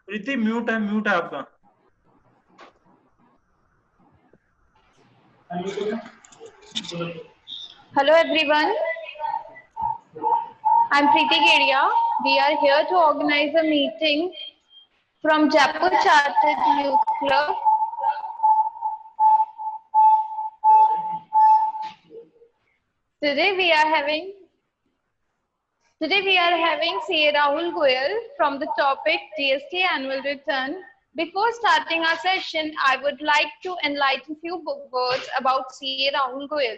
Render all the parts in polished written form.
प्रीति mute है आपका। Hello everyone, I'm Preeti Kedia. We are here to organize a meeting from Jaipur Chartered Youth Club. Today we are having CA Rahul Goyal from the topic GST annual return. Before starting our session, I would like to enlighten few words about CA Rahul Goyal.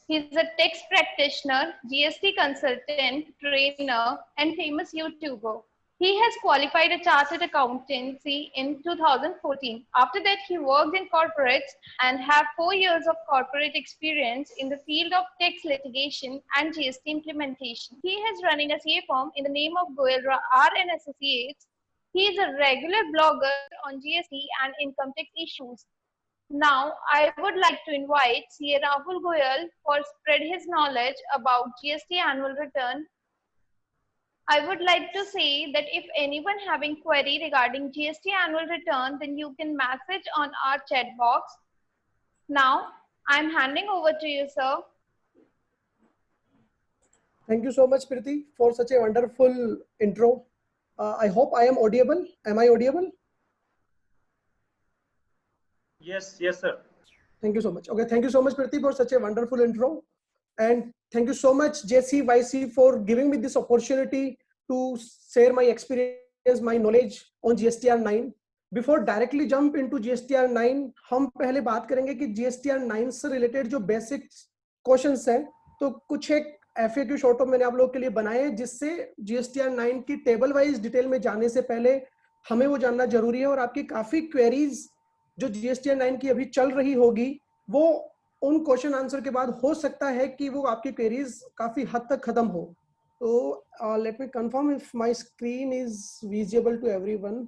He is a tax practitioner, GST consultant, trainer, and famous YouTuber. He has qualified a chartered accountancy in 2014. After that, he worked in corporates and have 4 years of corporate experience in the field of tax litigation and GST implementation. He is running a CA firm in the name of Goyal R and Associates. He is a regular blogger on GST and income tax issues. Now, I would like to invite CA Rahul Goyal for spread his knowledge about GST annual return. I would like to say that if anyone having query regarding GST annual return, then you can message on our chat box. Now, I'm handing over to you, sir. Thank you so much, Preeti, for such a wonderful intro. I hope I am audible. Am I audible? Yes, sir. Thank you so much. Okay, thank you so much, Preeti, for such a wonderful intro. And thank you so much, JCYC, for giving me this opportunity to share my experience, my knowledge on GSTR 9. Before directly jump into GSTR 9, हम पहले बात करेंगे कि GSTR 9 से related जो basic questions हैं, तो कुछ एक FAQ शॉर्ट मैंने आप लोगों के लिए बनाए जिससे GSTR 9 की टेबल वाइज डिटेल में जाने से पहले हमें वो जानना जरूरी है। और आपकी काफी क्वेरीज जो GSTR 9 की अभी चल रही होगी, वो उन क्वेश्चन आंसर के बाद हो सकता है कि वो आपकी क्वेरीज काफी हद तक खत्म हो। तो let me confirm if my screen is visible to everyone.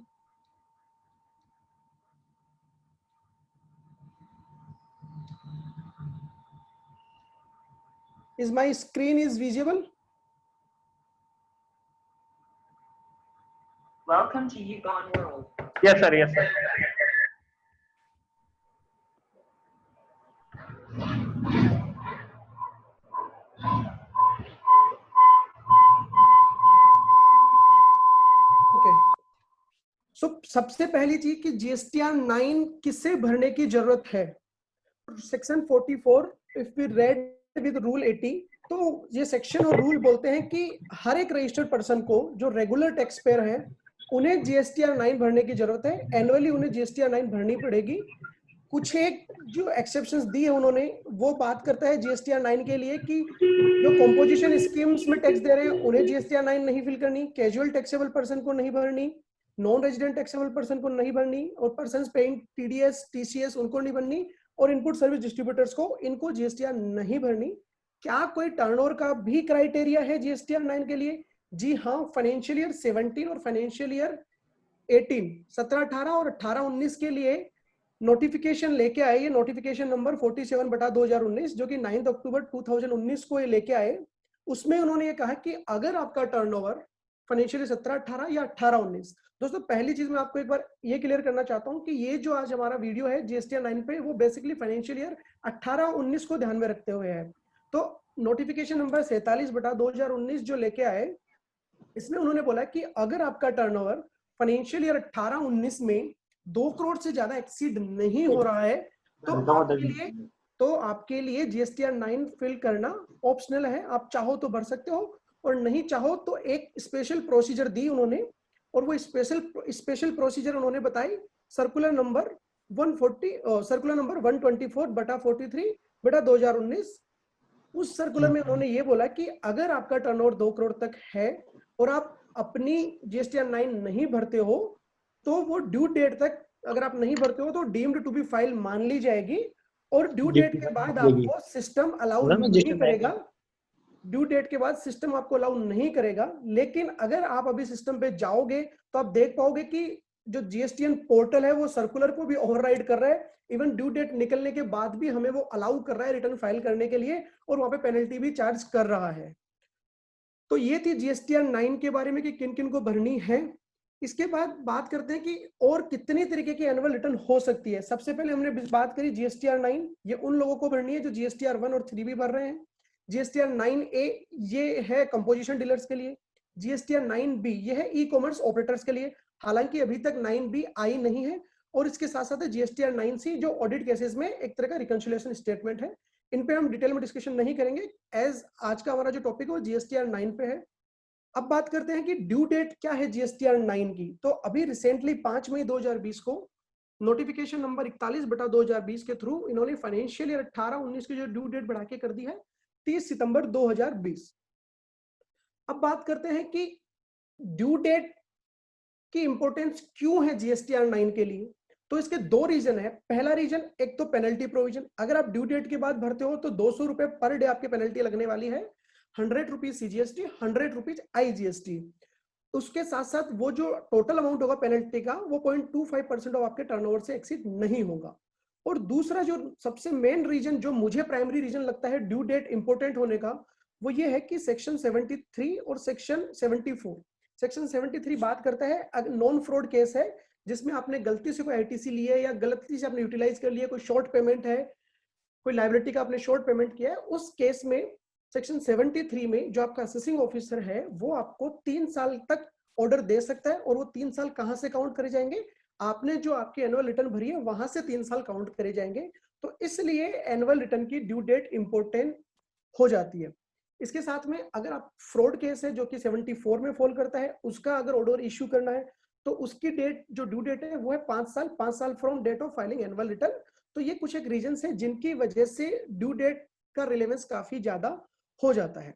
Is my screen is visible? Welcome to Yukon World. Yes, sir. Yes, sir. Okay. So सबसे पहली चीज कि GSTR 9 किसे भरने की जरूरत है। Section 44 if we read with rule 80, तो ये सेक्शन और रूल बोलते हैं कि हर एक रजिस्टर्ड पर्सन को जो रेगुलर टैक्स पेयर है उन्हें GSTR 9 भरने की जरूरत है। एनुअली उन्हें GSTR 9 भरनी पड़ेगी। कुछ एक जो एक्सेप्शंस दी है उन्होंने, वो बात करता है GSTR 9 के लिए कि जो कंपोजिशन स्कीम्स में टैक्स दे रहे हैं उन्हें GSTR 9 नहीं फिल करनी, कैजुअल टैक्सेबल पर्सन को नहीं भरनी, नॉन रेजिडेंट टैक्सेबल पर्सन को नहीं भरनी, और पर्सन पेइंग TDS TCS उनको नहीं भरनी, और इनपुट सर्विस डिस्ट्रीब्यूटर्स को इनको GSTR नहीं भरनी। क्या कोई टर्नओवर का भी क्राइटेरिया है GSTR 9 के लिए? जी हाँ, फाइनेंशियल ईयर 17 और फाइनेंशियल ईयर 18, 17-18 और 18-19 के लिए नोटिफिकेशन लेके आए। ये नोटिफिकेशन नंबर 47/2019 जो कि 9 अक्टूबर 2019 को ये लेके आए। उसमें उन्होंने ये कहा कि अगर आपका टर्नओवर फाइनेंशियल 17-18 या 18-19, दोस्तों पहली चीज मैं आपको एक बार ये क्लियर करना चाहता हूं कि ये जो आज हमारा वीडियो है GSTR 9 पे, वो बेसिकली फाइनेंशियल ईयर 18-19 को ध्यान में रखते हुए है। तो नोटिफिकेशन नंबर 47/2019 जो लेके आए, इसमें उन्होंने बोला कि अगर आपका टर्नओवर फाइनेंशियल ईयर 18-19 में 2 करोड़ से ज्यादा एक्सीड नहीं हो रहा है तो आपके लिए GSTR 9 फिल करना ऑप्शनल है। आप चाहो तो भर सकते हो और नहीं चाहो तो एक स्पेशल प्रोसीजर दी उन्होंने, और वो स्पेशल प्रोसीजर उन्होंने बताई सर्कुलर नंबर 124/43/2019। उस सर्कुलर में उन्होंने ये बोला कि अगर आपका टर्नओवर 2 करोड़ तक है और आप अपनी GSTR 9 नहीं भरते हो, तो वो ड्यू डेट तक अगर आप नहीं भरते हो तो डीम्ड टू बी फाइल मान ली जाएगी, और ड्यू डेट के बाद आपको सिस्टम अलाउ नहीं करेगा। ड्यू डेट के बाद सिस्टम आपको अलाउ नहीं करेगा। लेकिन अगर आप अभी सिस्टम पे जाओगे तो आप देख पाओगे कि जो GSTN पोर्टल है वो सर्कुलर को भी ओवरराइड कर रहा है। इवन ड्यू डेट निकलने के बाद भी हमें वो अलाउ कर रहा है रिटर्न फाइल करने के लिए, और वहां पे पेनल्टी भी चार्ज कर रहा है। तो ये थी GSTR 9 के बारे में कि किन किन को भरनी है। इसके बाद बात करते हैं कि और कितने तरीके की एनुअल रिटर्न हो सकती है। सबसे पहले हमने बात करी जीएसटीआर 9, ये उन लोगों को भरनी है जो जीएसटीआर 1 और 3 भी भर रहे हैं। जीएसटीआर 9A ये है कंपोजिशन डीलर्स के लिए। जीएसटीआर 9B ये है ई कॉमर्स ऑपरेटर्स के लिए, हालांकि अभी तक 9B आई नहीं है। और इसके साथ साथ जीएसटीआर 9C जो ऑडिट केसेस में एक तरह का रिकंसिलिएशन स्टेटमेंट है। इन पे हम डिटेल में डिस्कशन नहीं करेंगे, एज आज का हमारा जो टॉपिक है वो जीएसटीआर 9 पे है। अब बात करते हैं कि ड्यू डेट क्या है जीएसटीआर 9 की। तो अभी रिसेंटली 5 मई 2020 को नोटिफिकेशन नंबर 41/2020 के थ्रू इन्होंने फाइनेंशियल ईयर 18-19 की जो ड्यू डेट बढ़ा के कर दी है 30 सितंबर 2020। अब बात करते हैं कि ड्यू डेट की इंपॉर्टेंस क्यों है जीएसटीआर 9 के लिए। तो इसके दो रीजन है। पहला रीजन, एक तो पेनल्टी प्रोविजन, अगर आप ड्यू डेट के बाद भरते हो तो 200 रुपए पर डे आपके पेनल्टी लगने वाली है। 100 रुपीज सीजीएसटी, 100 रुपीज आईजीएसटी। उसके साथ साथ वो जो टोटल अमाउंट होगा पेनल्टी का वो 0.25% ऑफ आपके टर्नओवर से एक्सीड नहीं होगा। और दूसरा जो सबसे मेन रीजन, जो मुझे प्राइमरी रीजन लगता है ड्यू डेट इंपॉर्टेंट होने का, वो ये है कि सेक्शन 73 और सेक्शन 74। सेक्शन 73 बात करता है नॉन फ्रॉड केस है जिसमें आपने गलती से कोई आईटीसी लिया है या गलती से आपने यूटिलाइज कर लिया, कोई शॉर्ट पेमेंट है, कोई लायबिलिटी का आपने शॉर्ट पेमेंट किया है, उस केस में सेक्शन 73 में जो आपका असेसिंग ऑफिसर है वो आपको 3 साल तक ऑर्डर दे सकता है। और वो 3 साल कहां से काउंट करे जाएंगे, आपने जो आपकी एनुअल रिटर्न भरी है वहां से 3 साल काउंट करे जाएंगे। तो इसलिए एनुअल रिटर्न की ड्यू डेट इंपॉर्टेंट हो जाती है। इसके साथ में अगर आप फ्रॉड केस है जो कि 74 में फॉल करता है, उसका अगर ऑर्डर इश्यू करना है तो उसकी डेट, जो ड्यू डेट है वो है 5 साल from date of filing annual return. तो ये कुछ एक रीजन है जिनकी वजह से ड्यू डेट का रिलेवेंस काफी ज्यादा हो जाता है।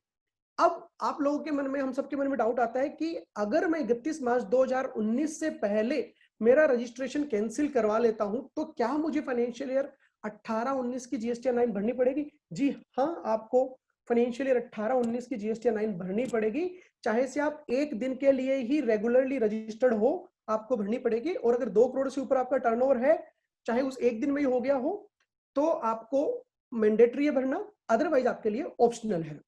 अब आप लोगों के मन में, हम सबके मन में डाउट आता है कि अगर मैं 31 मार्च 2019 से पहले मेरा रजिस्ट्रेशन कैंसिल करवा लेता हूं तो क्या मुझे फाइनेंशियल ईयर 18-19 की जीएसटीआर 9 भरनी पड़ेगी? जी हाँ, आपको फाइनेंशियल ईयर 18-19 की जीएसटीआर 9 भरनी पड़ेगी। चाहे से आप एक दिन के लिए ही रेगुलरली रजिस्टर्ड हो, आपको भरनी पड़ेगी। और अगर 2 करोड़ से ऊपर आपका टर्नओवर है, चाहे उस एक दिन में ही हो गया हो, तो आपको मैंडेटरी है भरना, अदरवाइज आपके लिए ऑप्शनल है।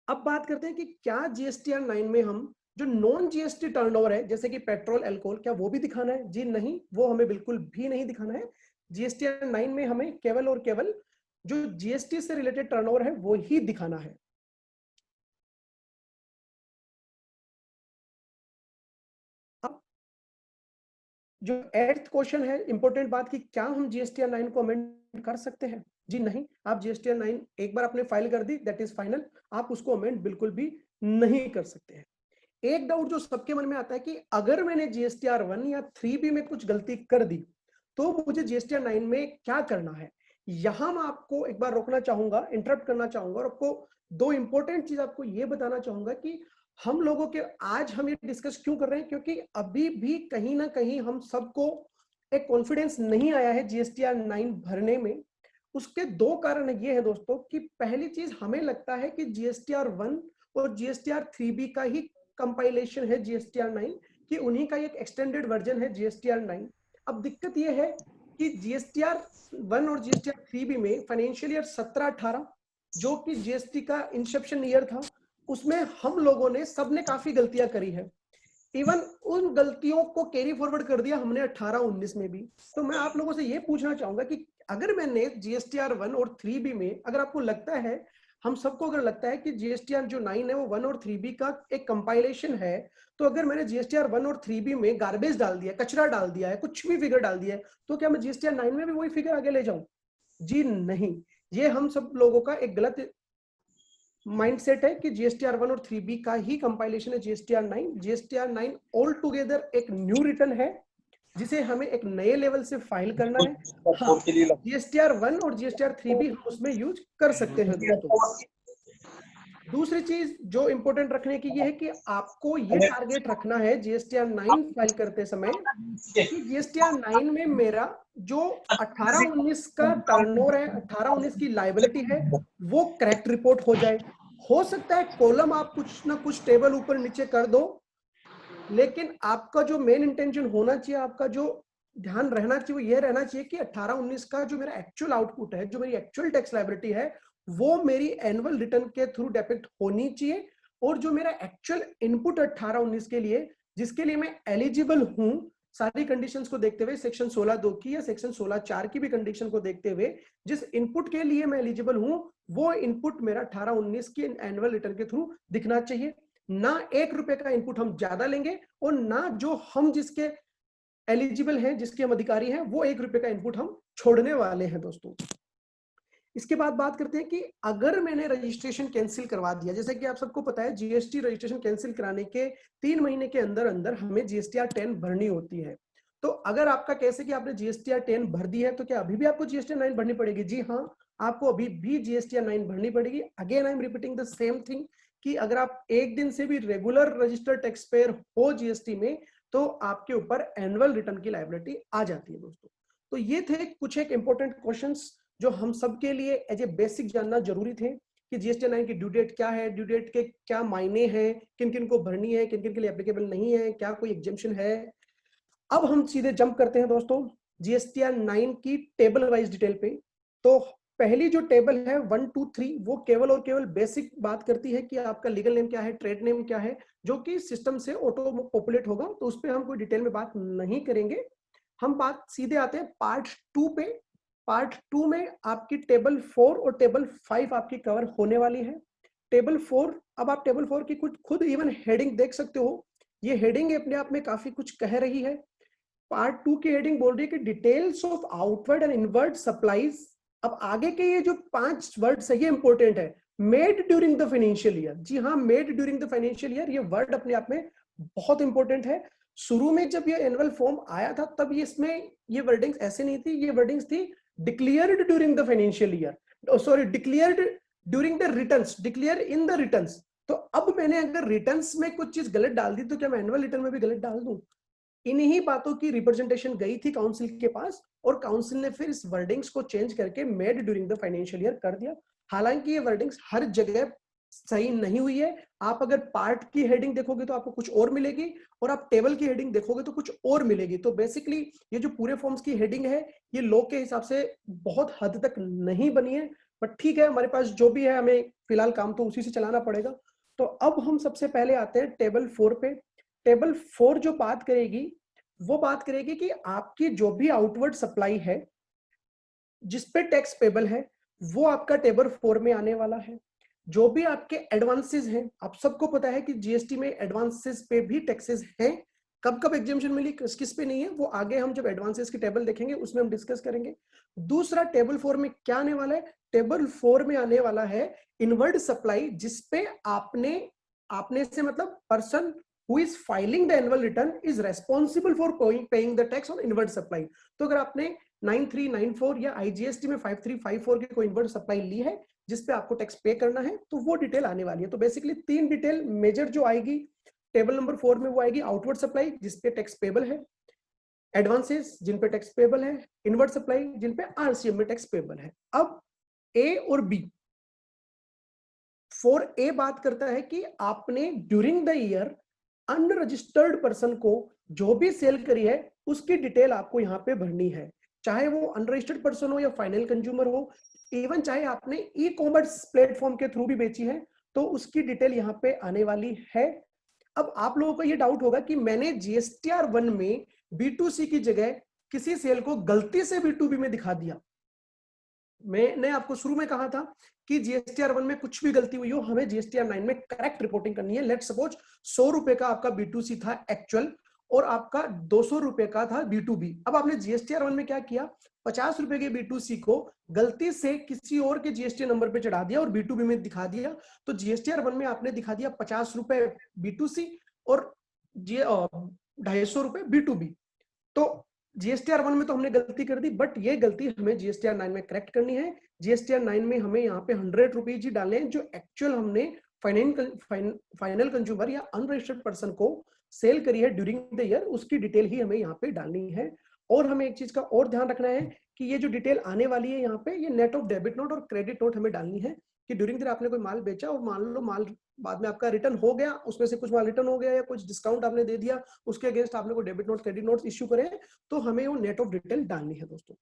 अब बात करते हैं कि क्या जीएसटीआर 9 में हम जो नॉन जीएसटी टर्नओवर है जैसे कि पेट्रोल, अल्कोहल, क्या वो भी दिखाना है? जी नहीं, वो हमें बिल्कुल भी नहीं दिखाना है। जीएसटीआर 9 में हमें केवल और केवल जो जीएसटी से रिलेटेड टर्नओवर है वो ही दिखाना है। अब जो 8th क्वेश्चन है, इंपॉर्टेंट बात की, क्या हम जीएसटीआर 9 को अमेंड कर सकते हैं? जी नहीं, आप जीएसटीआर 9 एक बार आपने फाइल कर दी, दैट इज फाइनल, आप उसको अमेंड बिल्कुल भी नहीं कर सकते हैं। एक डाउट जो सबके मन में आता है कि अगर मैंने जीएसटीआर 1 या 3B में कुछ गलती कर दी तो मुझे जीएसटीआर 9 में क्या करना है? यहां मैं आपको एक बार रोकना चाहूंगा, इंटरप्ट करना चाहूंगा और आपको दो इंपॉर्टेंट चीज आपको ये बताना चाहूंगा कि हम लोगों के आज हम ये डिस्कस क्यों कर रहे हैं, क्योंकि अभी भी कहीं ना कहीं हम सबको एक कॉन्फिडेंस नहीं आया है जीएसटीआर 9 भरने में। उसके दो कारण ये है दोस्तों कि पहली चीज, हमें लगता है कि जीएसटीआर 1 और जीएसटीआर 3B का ही कंपाइलेशन है जीएसटीआर 9, कि उन्हीं का एक एक्सटेंडेड वर्जन है जीएसटीआर 9। अब दिक्कत यह है कि जीएसटीआर 1 और जीएसटीआर 3B में फाइनेंशियल ईयर 17-18 जो कि जीएसटी का इंसेप्शन ईयर था, उसमें हम लोगों ने सबने काफी गलतियां करी है। इवन उन गलतियों को कैरी फॉरवर्ड कर दिया हमने 18-19 में भी। तो मैं आप लोगों से ये पूछना चाहूंगा कि अगर मैंने जीएसटीआर 1 और 3B में, अगर आपको लगता है, हम सबको अगर लगता है कि जीएसटीआर जो 9 है वो 1 और 3B का एक कंपाइलेशन है, तो अगर मैंने जीएसटीआर 1 और 3B में गार्बेज डाल दिया, कचरा डाल दिया है, कुछ भी फिगर डाल दिया है, तो क्या मैं जीएसटीआर 9 में भी वही फिगर आगे ले जाऊं? जी नहीं, ये हम सब लोगों का एक गलत माइंडसेट है कि जीएसटीआर 1 और 3B का ही कंपाइलेशन है जीएसटीआर 9। जीएसटीआर 9 ऑल टुगेदर एक न्यू रिटर्न है जिसे हमें एक नए लेवल से फाइल करना है। हाँ, जीएसटीआर 1 और जीएसटीआर 3B हम उसमें यूज कर सकते हैं दोस्तों। दूसरी चीज जो इंपॉर्टेंट रखने की ये है कि आपको ये टारगेट रखना है जीएसटीआर 9 फाइल करते समय कि जीएसटीआर 9 में मेरा जो 18-19 का टर्नओवर है, 18-19 की लायबिलिटी है, वो करेक्ट रिपोर्ट हो जाए। हो सकता है कॉलम आप कुछ ना कुछ टेबल ऊपर नीचे कर दो, लेकिन आपका जो मेन इंटेंशन होना चाहिए, आपका जो ध्यान रहना चाहिए वो ये रहना चाहिए कि 18-19 का जो मेरा एक्चुअल आउटपुट है, जो मेरी एक्चुअल टैक्स लायबिलिटी है, वो मेरी एनुअल रिटर्न के थ्रू डिपिक्ट होनी चाहिए। और जो मेरा एक्चुअल इनपुट 18-19 के लिए जिसके लिए मैं एलिजिबल हूं, सारी कंडीशंस को देखते हुए, सेक्शन 16(2) की या सेक्शन 16(4) की भी कंडीशन को देखते हुए, जिस इनपुट के लिए मैं एलिजिबल हूं वो इनपुट मेरा 18-19 की एनुअल रिटर्न के थ्रू दिखना चाहिए। ना 1 रुपए का इनपुट हम ज्यादा लेंगे और ना जो हम जिसके एलिजिबल हैं, जिसके हम अधिकारी हैं, वो 1 रुपए का इनपुट हम छोड़ने वाले हैं दोस्तों। इसके बाद बात करते हैं कि अगर मैंने रजिस्ट्रेशन कैंसिल करवा दिया, जैसे कि आप सबको पता है जीएसटी रजिस्ट्रेशन कैंसिल कराने के 3 महीने के अंदर अंदर हमें जीएसटीआर 10 भरनी होती है। तो अगर आपका कैसे कि आपने जीएसटीआर 10 भर दी है तो क्या अभी भी आपको जीएसटीआर 9 भरनी पड़ेगी? जी हाँ, आपको अभी भी जीएसटीआर 9 भरनी पड़ेगी। Again I am repeating the same thing कि अगर आप एक दिन से भी रेगुलर रजिस्टर्ड टैक्स पेयर हो जीएसटी में तो आपके ऊपर एनुअल रिटर्न की लायबिलिटी आ जाती है दोस्तों। तो ये थे कुछ एक इंपॉर्टेंट क्वेश्चंस जो हम सबके लिए एज ए बेसिक जानना जरूरी थे कि जीएसटी 9 की ड्यू डेट क्या है, ड्यू डेट के क्या मायने हैं, किन किन को भरनी है, किन किन के लिए एप्लीकेबल नहीं है, क्या कोई एग्जेम्पशन है। अब हम सीधे जंप करते हैं दोस्तों जीएसटीआर 9 की टेबल वाइज डिटेल पे। तो पहली जो टेबल है 1, 2, 3 वो केवल और केवल बेसिक बात करती है कि आपका लीगल नेम क्या है, ट्रेड नेम क्या है, जो कि सिस्टम से ऑटो पॉपुलेट होगा, तो उस पर हम कोई डिटेल में बात नहीं करेंगे। हम बात सीधे आते हैं पार्ट 2 पे। पार्ट 2 में आपकी टेबल 4 और टेबल 5 आपकी कवर होने वाली है। टेबल 4, अब आप टेबल 4 की कुछ खुद इवन हेडिंग देख सकते हो, ये हेडिंग अपने आप में काफी कुछ कह रही है। पार्ट 2 की हेडिंग बोल रही है कि details of outward and inward supplies. अब आगे के ये जो 5 वर्ड्स है ये इंपॉर्टेंट है, made during the financial year. जी हाँ, made during the financial year, ये वर्ड अपने आप में बहुत इंपॉर्टेंट है। शुरू में जब ये एनुअल फॉर्म आया था तब ये इसमें ये वर्डिंग्स ऐसे नहीं थी, ये वर्डिंग्स थी declared during the financial year, sorry declared during the returns, declare in the returns. तो अब मैंने अगर रिटर्न्स में कुछ चीज गलत डाल दी तो क्या मैं एनुअल रिटर्न में भी गलत डाल दूं? इन्हीं बातों की रिप्रेजेंटेशन गई थी काउंसिल के पास और काउंसिल ने फिर इस वर्डिंग्स को चेंज करके made during the financial year कर दिया। हालांकि ये वर्डिंग्स हर जगह सही नहीं हुई है। आप अगर पार्ट की हेडिंग देखोगे तो आपको कुछ और मिलेगी और आप टेबल की हेडिंग देखोगे तो कुछ और मिलेगी। तो बेसिकली ये जो पूरे फॉर्म्स की हेडिंग है ये लॉ के हिसाब से बहुत हद तक नहीं बनी है, बट ठीक है, हमारे पास जो भी है हमें फिलहाल काम तो उसी से चलाना पड़ेगा। तो अब हम सबसे पहले आते हैं टेबल 4 पे। टेबल 4 जो बात करेगी वो बात करेगी कि आपकी जो भी आउटवर्ड सप्लाई है जिसपे टैक्स पेबल है वो आपका टेबल 4 में आने वाला है। जो भी आपके एडवांसेस हैं, आप सबको पता है कि जीएसटी में एडवांसेस पे भी टैक्सेस हैं। कब कब एग्जेम्पशन मिली, किस किस पे नहीं है, वो आगे हम जब एडवांसेस की टेबल देखेंगे उसमें हम डिस्कस करेंगे। दूसरा टेबल 4 में क्या आने वाला है? टेबल 4 में आने वाला है इनवर्ड सप्लाई, जिसपे आपने से मतलब person who is filing the annual return is responsible for paying the tax on inward supply। तो अगर आपने 9394 या IGST में 5354 की कोई इनवर्ड सप्लाई ली है जिसपे आपको टैक्स पे करना है तो वो डिटेल आने वाली है। तो बेसिकली 3 डिटेल मेजर जो आएगी टेबल नंबर 4 में वो आएगी आउटवर्ड सप्लाई जिसपे टैक्स पेबल है, एडवांसेस जिन पे टैक्स पेबल है, इनवर्ड सप्लाई जिन पे आरसीएम में टैक्स पेबल है। अब ए और बी, 4A बात करता है कि आपने during the year unregistered person को जो भी सेल करी है उसकी डिटेल आपको यहाँ पे भरनी है, चाहे वो अनरजिस्टर्ड पर्सन हो या फाइनल कंज्यूमर हो, इवन चाहे आपने ई कॉमर्स प्लेटफॉर्म के थ्रू भी बेची है तो उसकी डिटेल यहाँ पे आने वाली है। अब आप लोगों को ये डाउट होगा कि मैंने जीएसटीआर 1 में B2C की जगह किसी सेल को गलती से B2B में दिखा दिया। मैंने आपको शुरू में कहा था कि जीएसटीआर 1 में कुछ भी गलती हुई हो हमें जीएसटीआर 9 में करेक्ट रिपोर्टिंग करनी है। लेट सपोज 100 रुपए का आपका B2C था एक्चुअल और आपका 200 रुपए का था B2B। अब आपने जीएसटीआर 1 में क्या किया, 50 रुपए के B2C को गलती से किसी और के जीएसटी नंबर पे चढ़ा दिया और B2B में दिखा दिया। तो जीएसटीआर 1 में आपने दिखा दिया 50 रुपए B2C और 250 रुपए B2B। तो जीएसटीआर 1 में तो हमने गलती कर दी, बट ये गलती हमें जीएसटीआर 9 में करेक्ट करनी है। जीएसटीआर 9 में हमें यहाँ पे 100 रुपीज ही डालने हैं जो एक्चुअल हमने फाइनल कंज्यूमर या अनरजिस्टर्ड पर्सन को सेल करी है ड्यूरिंग द ईयर, उसकी डिटेल ही हमें यहाँ पे डालनी है। और हमें एक चीज का और ध्यान रखना है कि ये जो डिटेल आने वाली है यहाँ पे, ये नेट ऑफ डेबिट नोट और क्रेडिट नोट हमें डालनी है कि ड्यूरिंग द ईयर आपने कोई माल बेचा और मान लो माल बाद में आपका रिटर्न हो गया, उसमें से कुछ माल रिटर्न हो गया या कुछ डिस्काउंट आपने दे दिया, उसके अगेंस्ट आपने कोई debit note credit notes issue करे तो हमें वो नेट ऑफ डिटेल डालनी है दोस्तों।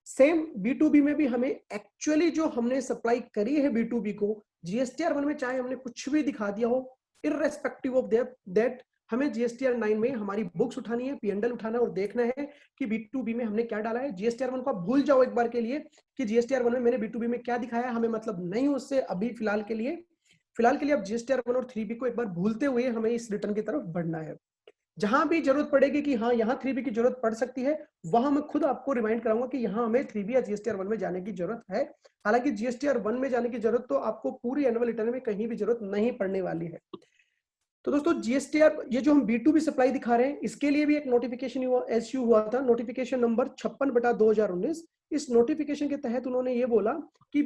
सेम B2B में भी हमें एक्चुअली जो हमने सप्लाई करी है B2B को जीएसटीआर 1 में चाहे हमने कुछ भी दिखा दिया हो, इररेस्पेक्टिव ऑफ दैट हमें जीएसटीआर 9 में हमारी बुक्स उठानी है, P&L उठाना है और देखना है कि B2B में हमने क्या डाला है। जीएसटीआर 1 को आप भूल जाओ एक बार के लिए कि जीएसटीआर 1 में मैंने B2B में क्या दिखाया है, हमें मतलब नहीं उससे अभी फिलहाल के लिए आप जीएसटीआर 1 और 3B को एक बार भूलते हुए हमें इस रिटर्न की तरफ बढ़ना है। जहां भी जरूरत पड़ेगी कि हाँ यहाँ 3B की जरूरत पड़ सकती है, वहां मैं खुद आपको रिमाइंड कराऊंगा कि यहाँ हमें 3B या जीएसटीआर 1 में जाने की जरूरत है। हालांकि जीएसटीआर 1 में जाने की जरूरत तो आपको पूरी एनुअल रिटर्न में कहीं भी जरूरत नहीं पड़ने वाली है। तो दोस्तों जीएसटीआर, ये जो हम B2B सप्लाई दिखा रहे हैं, इसके लिए भी एक नोटिफिकेशन इश्यू हुआ था, नोटिफिकेशन नंबर 56/2019। इस नोटिफिकेशन के तहत उन्होंने ये बोला कि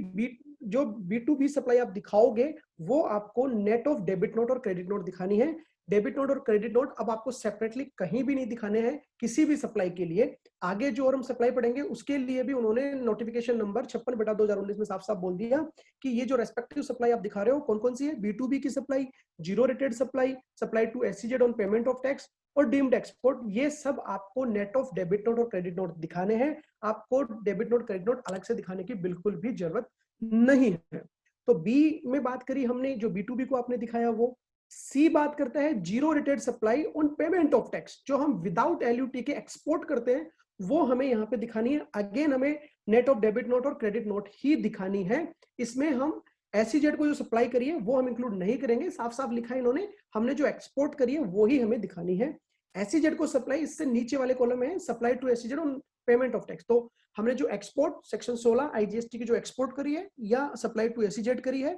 जो B2B सप्लाई आप दिखाओगे वो आपको नेट ऑफ डेबिट नोट और क्रेडिट नोट दिखानी है। डेबिट नोट और क्रेडिट नोट अब आपको सेपरेटली कहीं भी नहीं दिखाने हैं किसी भी सप्लाई के लिए। आगे जो और हम सप्लाई पढ़ेंगे उसके लिए भी उन्होंने नोटिफिकेशन नंबर 56/2019 में साफ साफ बोल दिया कि ये जो रेस्पेक्टिव सप्लाई आप दिखा रहे हो कौन कौन सी है, B2B की supply, zero rated supply, supply to SEZ on payment of tax और डीम्ड एक्सपोर्ट, ये सब आपको नेट ऑफ डेबिट नोट और क्रेडिट नोट दिखाने हैं। आपको डेबिट नोट क्रेडिट नोट अलग से दिखाने की बिल्कुल भी जरूरत नहीं है। तो बी में बात करी हमने, जो B2B को आपने दिखाया वो। सी बात करता है zero rated supply on payment of tax, जो हम विदाउट LUT के एक्सपोर्ट करते हैं वो हमें यहाँ पे दिखानी है। अगेन हमें नेट ऑफ डेबिट नोट और क्रेडिट नोट ही दिखानी है। इसमें हम SEZ को जो सप्लाई करी है वो हम इंक्लूड नहीं करेंगे, साफ साफ लिखा है इन्होंने, हमने जो एक्सपोर्ट करी है वो ही हमें दिखानी है। SEZ को सप्लाई, इससे नीचे वाले कॉलम में है supply to SEZ on payment of tax. तो हमने जो एक्सपोर्ट सेक्शन 16 IGST की जो एक्सपोर्ट करी है या सप्लाई टू SEZ करी है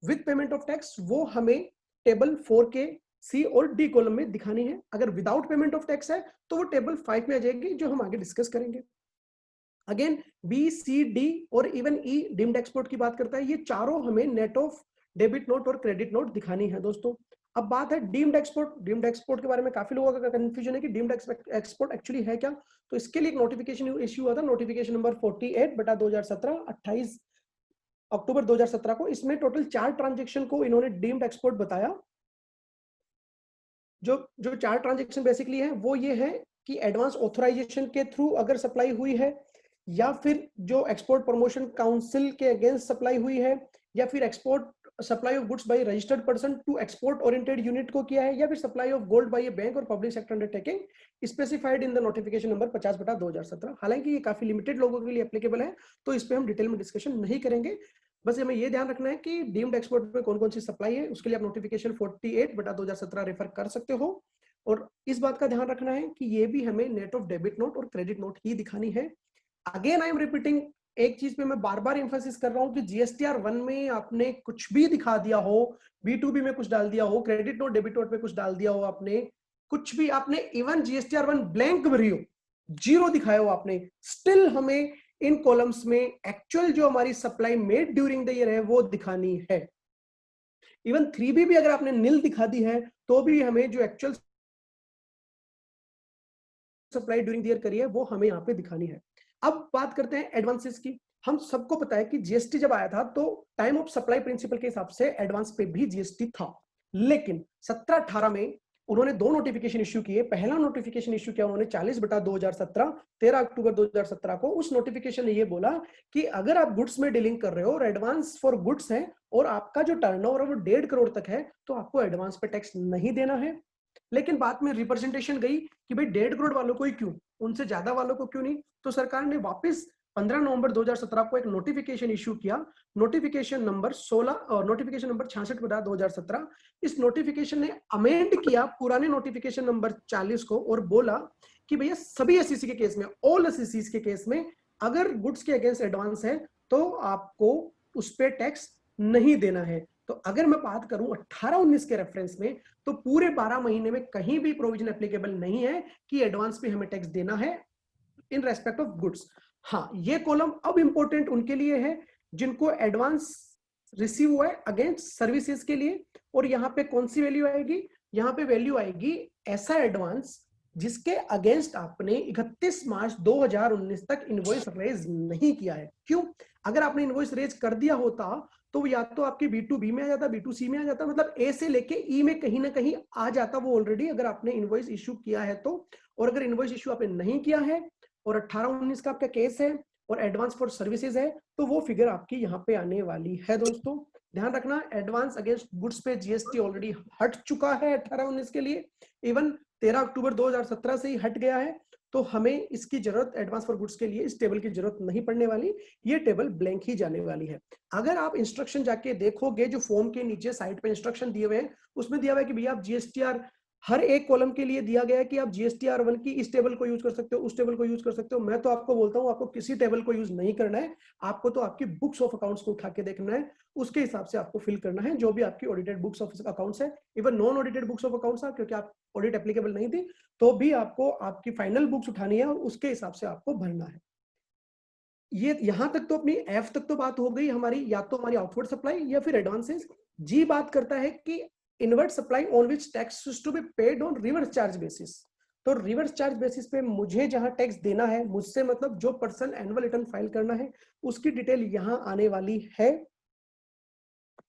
विद पेमेंट ऑफ टैक्स, वो हमें टेबल 4 के सी और डी कॉलम में दिखानी है। अगर विदाउट पेमेंट ऑफ टैक्स है तो वो टेबल 5 में आ जाएगी, जो हम आगे डिस्कस करेंगे। अगेन बी, सी, डी और इवन ई डीम्ड एक्सपोर्ट की बात करता है। ये चारों हमें नेट ऑफ डेबिट नोट और क्रेडिट नोट दिखानी है दोस्तों। अब बात है डीम्ड एक्सपोर्ट। डीम्ड एक्सपोर्ट के बारे में काफी लोगों का कंफ्यूजन है कि डीम्ड एक्सपोर्ट एक्चुअली है क्या। तो इसके लिए एक नोटिफिकेशन इश्यू हुआ था, नोटिफिकेशन नंबर 48/2017, 28 अक्टूबर 2017 को। इसमें टोटल 4 ट्रांजेक्शन को इन्होंने डीम्ड एक्सपोर्ट बताया। जो 4 ट्रांजेक्शन बेसिकली है वो ये है कि एडवांस ऑथराइजेशन के थ्रू अगर सप्लाई हुई है, या फिर जो एक्सपोर्ट प्रमोशन काउंसिल के अगेंस्ट सप्लाई हुई है, या फिर export supply of goods by registered person to export oriented unit को किया है, या फिर supply of gold by a bank और public sector undertaking specified in the notification number 50/2017। हालांकि ये काफी लिमिटेड लोगों के लिए एप्लीकेबल है, तो इस पे हम डिटेल में डिस्कशन नहीं करेंगे। बस हमें ये ध्यान रखना है कि डीम्ड एक्सपोर्ट में कौन कौन सी सप्लाई है, उसके लिए आप नोटिफिकेशन 48/2017 रेफर कर सकते हो। और इस बात का ध्यान रखना है कि ये भी हमें नेट ऑफ डेबिट नोट और क्रेडिट नोट ही दिखानी है। अगेन आई एम रिपीटिंग, एक चीज पे मैं बार बार एम्फेसिस कर रहा हूं कि जीएसटीआर 1 में आपने कुछ भी दिखा दिया हो, B2B में कुछ डाल दिया हो, क्रेडिट नोट डेबिट नोट पे कुछ डाल दिया हो, आपने कुछ भी, आपने इवन जीएसटीआर 1 ब्लैंक भरी हो, जीरो दिखाया हो आपने, स्टिल हमें इन कॉलम्स में एक्चुअल जो हमारी supply made during the year है वो दिखानी है। इवन 3B भी अगर आपने नील दिखा दी है तो भी हमें जो actual supply during the year करी है वो हमें यहाँ पे दिखानी है। अब बात करते हैं एडवांसेस की। हम सबको पता है कि जीएसटी जब आया था तो टाइम ऑफ सप्लाई प्रिंसिपल के हिसाब से एडवांस पे भी जीएसटी था, लेकिन 17-18 में उन्होंने 2 नोटिफिकेशन इश्यू किए। पहला नोटिफिकेशन इश्यू किया उन्होंने 40/2017, 13 अक्टूबर 2017 को। उस नोटिफिकेशन ने ये बोला कि अगर आप गुड्स में डीलिंग कर रहे हो और एडवांस फॉर गुड्स है और आपका जो टर्नओवर है वो 1.5 करोड़ तक है, तो आपको एडवांस पे टैक्स नहीं देना है। लेकिन बाद में रिप्रेजेंटेशन गई कि भाई 1.5 करोड़ वालों को ही क्यों, उनसे ज्यादा वालों को क्यों नहीं। तो सरकार ने वापस 15 नवंबर 2017 को एक नोटिफिकेशन इश्यू किया, नोटिफिकेशन नंबर 16 और नोटिफिकेशन नंबर 66/2017। इस नोटिफिकेशन ने अमेंड किया पुराने नोटिफिकेशन नंबर 40 को और बोला कि भैया सभी एसईसी के केस में, ऑल एसईसी के केस में अगर गुड्स के अगेंस्ट एडवांस है तो आपको उस पर टैक्स नहीं देना है। तो अगर मैं बात करूं 18-19 के रेफरेंस में, तो पूरे 12 महीने में कहीं भी प्रोविजन एप्लीकेबल नहीं है कि एडवांस पे हमें टैक्स देना है इन रेस्पेक्ट ऑफ गुड्स। हाँ, ये कॉलम अब इंपॉर्टेंट उनके लिए है जिनको एडवांस रिसीव हुआ है अगेंस्ट सर्विसेज के लिए। और यहाँ पे कौन सी वैल्यू आएगी, यहाँ पे वैल्यू आएगी ऐसा एडवांस जिसके अगेंस्ट आपने 31 मार्च 2019 तक इनवॉइस रेज नहीं किया है। क्यों? अगर आपने इनवॉइस रेज कर दिया होता तो या तो आपकी B2B में आ जाता, B2C में आ जाता, मतलब ए से लेके ई में कहीं ना कहीं आ जाता वो ऑलरेडी, अगर आपने इनवॉइस इश्यू किया है तो। और अगर इनवॉइस इश्यू आपने नहीं किया है और 18-19 का आपका केस है और एडवांस फॉर सर्विसेज है, तो वो फिगर आपकी यहाँ पे आने वाली है दोस्तों। ध्यान रखना एडवांस अगेंस्ट गुड्स पे जीएसटी ऑलरेडी हट चुका है 18-19 के लिए, इवन 13 अक्टूबर 2017 से ही हट गया है, तो हमें इसकी जरूरत एडवांस फॉर गुड्स के लिए इस टेबल की जरूरत नहीं पड़ने वाली, ये टेबल ब्लैंक ही जाने वाली है। अगर आप इंस्ट्रक्शन जाके देखोगे जो फॉर्म के नीचे साइड पे इंस्ट्रक्शन दिए हुए हैं उसमें दिया हुआ है कि भैया आप जीएसटीआर हर एक कॉलम के लिए दिया गया है कि आप जीएसटीआर 1 की इस टेबल को यूज कर सकते हो, उस टेबल को यूज कर सकते हो। मैं तो आपको बोलता हूं आपको किसी टेबल को यूज नहीं करना है, आपको तो आपकी बुक्स ऑफ अकाउंट्स को उठा के देखना है, उसके हिसाब से आपको फिल करना है जो भी आपकी ऑडिटेड बुक्स ऑफ अकाउंट्स है। Even non audited books of accounts है, क्योंकि आप ऑडिट एप्लीकेबल नहीं थी, तो भी आपको आपकी फाइनल बुक्स उठानी है और उसके हिसाब से आपको भरना है। ये यहां तक तो अपनी एफ तक तो बात हो गई हमारी, या तो हमारी आउटवर्ड सप्लाई या फिर एडवांसेस। जी बात करता है कि inward supply on which tax is to be paid on reverse charge basis. तो रिवर्स चार्ज बेसिस पे मुझे जहां टैक्स देना है, मुझसे मतलब जो पर्सन एनुअल रिटर्न फाइल करना है उसकी डिटेल यहां आने वाली है।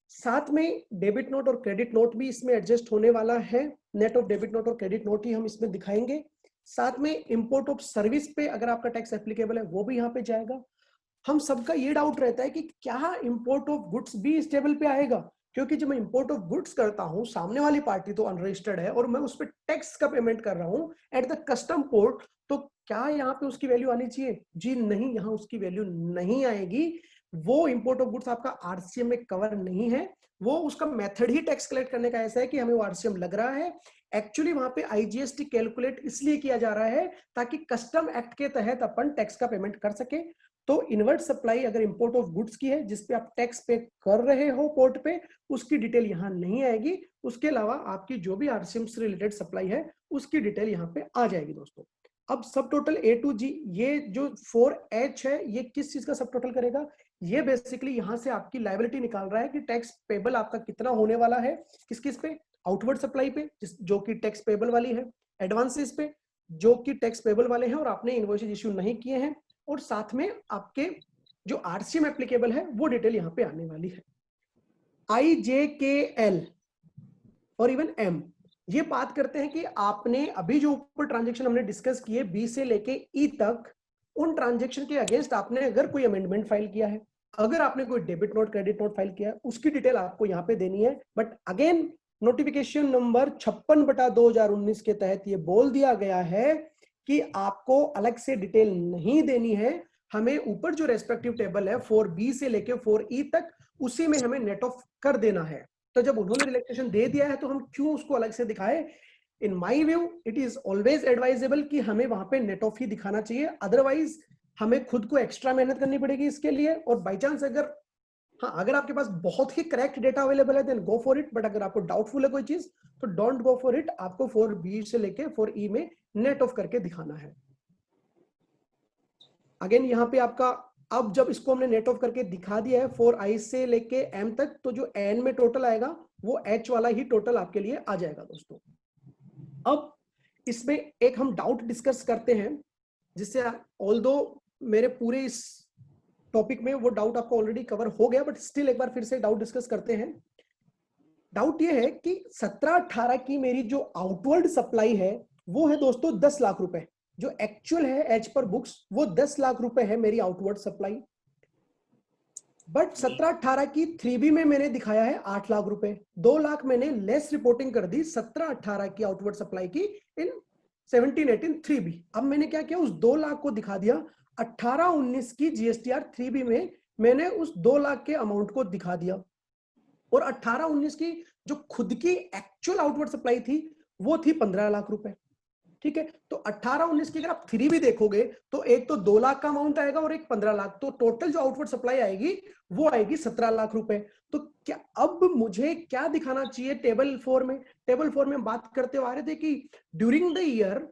साथ में डेबिट नोट और क्रेडिट नोट भी इसमें एडजस्ट होने वाला है, नेट ऑफ डेबिट नोट और क्रेडिट नोट ही हम इसमें दिखाएंगे। साथ में इंपोर्ट ऑफ सर्विस पे अगर आपका टैक्स एप्लीकेबल है वो भी यहाँ पे जाएगा। हम सबका ये डाउट रहता है कि क्या इंपोर्ट ऑफ गुड्स भी इस टेबल पे आएगा, क्योंकि जब मैं इंपोर्ट ऑफ गुड्स करता हूं सामने वाली पार्टी तो अनरजिस्टर्ड है और मैं उस पर टैक्स का पेमेंट कर रहा हूं एट द कस्टम पोर्ट, तो क्या यहाँ पे उसकी वैल्यू आनी चाहिए? जी नहीं, यहाँ उसकी वैल्यू नहीं आएगी। वो इंपोर्ट ऑफ गुड्स आपका आरसीएम में कवर नहीं है, वो उसका मेथड ही टैक्स कलेक्ट करने का ऐसा है कि हमें वो आरसीएम लग रहा है। एक्चुअली वहां पे आईजीएसटी कैलकुलेट इसलिए किया जा रहा है ताकि कस्टम एक्ट के तहत अपन टैक्स का पेमेंट कर सके। तो इनवर्ट सप्लाई अगर इंपोर्ट ऑफ गुड्स की है जिसपे आप टैक्स पे कर रहे हो पोर्ट पे, उसकी डिटेल यहाँ नहीं आएगी। उसके अलावा आपकी जो भी आरसीएम से रिलेटेड सप्लाई है उसकी डिटेल यहाँ पे आ जाएगी दोस्तों। अब सब टोटल ए टू जी, ये जो 4H है ये किस चीज का सब टोटल करेगा? ये बेसिकली यहाँ से आपकी लायबिलिटी निकाल रहा है कि टैक्स पेबल आपका कितना होने वाला है, किस किस पे? आउटवर्ड सप्लाई पे जो कि टैक्स पेबल वाली है, एडवांसेस पे जो कि टैक्स पेबल वाले हैं और आपने इनवॉइसेस इश्यू नहीं किए हैं, और साथ में आपके जो आरसीएम एप्लीकेबल है वो डिटेल यहाँ पे आने वाली है। IJKL और इवन M, ये बात करते हैं कि आपने अभी जो ऊपर ट्रांजेक्शन हमने डिस्कस किए B से लेके E तक, उन ट्रांजेक्शन के अगेंस्ट आपने अगर कोई अमेंडमेंट फाइल किया है, अगर आपने कोई debit note credit note file किया है, उसकी डिटेल आपको यहाँ पे देनी है। बट अगेन नोटिफिकेशन नंबर 56/2019 के तहत ये बोल दिया गया है कि आपको अलग से डिटेल नहीं देनी है। हमें ऊपर जो रेस्पेक्टिव टेबल है 4B से लेके 4E तक, उसी में हमें नेट ऑफ कर देना है। तो जब उन्होंने रिलैक्सेशन दे दिया है तो हम क्यों उसको अलग से दिखाए? In my view it is always advisable कि हमें वहां पे नेट ऑफ ही दिखाना चाहिए, अदरवाइज हमें खुद को एक्स्ट्रा मेहनत करनी पड़ेगी इसके लिए। और बाई चांस अगर आपके पास बहुत ही करेक्ट डेटा अवेलेबल है then go for it, but अगर आपको डाउटफुल है कोई चीज तो डोंट गो फॉर इट। आपको 4B से लेके 4E में नेट ऑफ करके दिखाना है। अगेन यहाँ पे आपका, अब जब इसको हमने नेट ऑफ करके दिखा दिया है 4I से लेके M तक, तो जो N में टोटल आएगा वो H वाला ही टोटल आपके लिए आ जाएगा दोस्तों। अब इसमें एक हम डाउट डिस्कस करते हैं, जिससे ऑल्दो मेरे पूरे इस टॉपिक में वो डाउट आपको ऑलरेडी कवर हो गया, बट स्टिल एक बार फिर से डाउट डिस्कस करते हैं। डाउट ये है कि 17-18 की मेरी जो आउटवर्ड सप्लाई है वो है दोस्तों 10 लाख रुपए, जो एक्चुअल है एज पर बुक्स वो 10 लाख रुपए है मेरी आउटवर्ड सप्लाई। बट 17-18 की 3B में मैंने दिखाया है 8 लाख रुपए, 2 लाख मैंने लेस रिपोर्टिंग कर दी 17-18 की आउटवर्ड सप्लाई की इन 17-18 3B। अब मैंने क्या किया, उस 2 लाख को दिखा दिया 18-19 की GSTR 3B में, मैंने उस 2 लाख के अमाउंट को दिखा दिया। और 18-19 की जो खुद की एक्चुअल आउटवर्ड सप्लाई थी वो थी 15 लाख रुपए। ठीक है, तो 18-19 की अगर आप 3B देखोगे तो एक तो 2 लाख का अमाउंट आएगा और एक 15 लाख, तो टोटल जो आउटवर्ड सप्लाई आएगी वो आएगी 17 लाख रुपए। तो क्या अब मुझे क्या दिखाना चाहिए टेबल 4 में? टेबल 4 में बात करते हुए आ रहे थे कि ड्यूरिंग द ईयर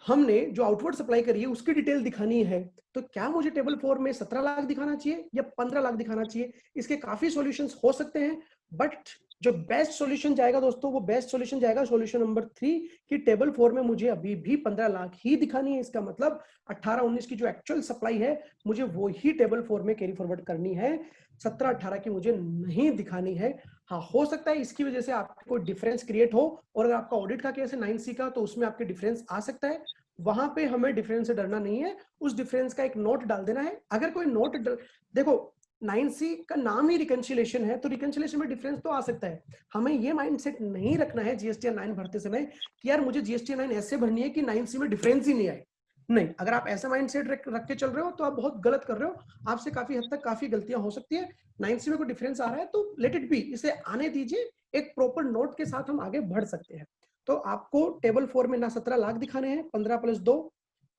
हमने जो आउटवर्ड सप्लाई करी है उसकी डिटेल दिखानी है, तो क्या मुझे टेबल 4 में 17 लाख दिखाना चाहिए या 15 लाख दिखाना चाहिए? इसके काफी सॉल्यूशंस हो सकते हैं, बट जो बेस्ट सॉल्यूशन जाएगा दोस्तों वो बेस्ट सॉल्यूशन जाएगा सॉल्यूशन नंबर 3 की टेबल 4 में मुझे अभी भी 15 लाख ही दिखानी है। इसका मतलब 18-19 की जो एक्चुअल सप्लाई है मुझे वो ही टेबल 4 में कैरी फॉरवर्ड करनी है, 17-18 की मुझे नहीं दिखानी है। हाँ, हो सकता है इसकी वजह से आपको कोई डिफरेंस क्रिएट हो, और अगर आपका ऑडिट का केस है 9C का तो उसमें आपके डिफरेंस आ सकता है। वहां पे हमें डिफरेंस से डरना नहीं है, उस डिफरेंस का एक नोट डाल देना है। अगर कोई नोट देखो 9C का नाम ही रिकंसिलिएशन है, तो रिकंसिलिएशन में डिफरेंस तो आ सकता है। हमें ये माइंडसेट नहीं रखना है जीएसटीआर 9 भरते समय कि यार मुझे जीएसटीआर 9 ऐसे भरनी है कि 9C में डिफरेंस ही नहीं आए। नहीं, अगर आप ऐसा माइंडसेट रख के चल रहे हो तो आप बहुत गलत कर रहे हो। आपसे काफी हद तक काफी गलतियां हो सकती है। 9C में कोई डिफरेंस आ रहा है तो लेट इट बी, इसे आने दीजिए, एक प्रॉपर नोट के साथ हम आगे बढ़ सकते हैं। तो आपको टेबल 4 में ना 17 लाख दिखाने हैं, 15 + 2,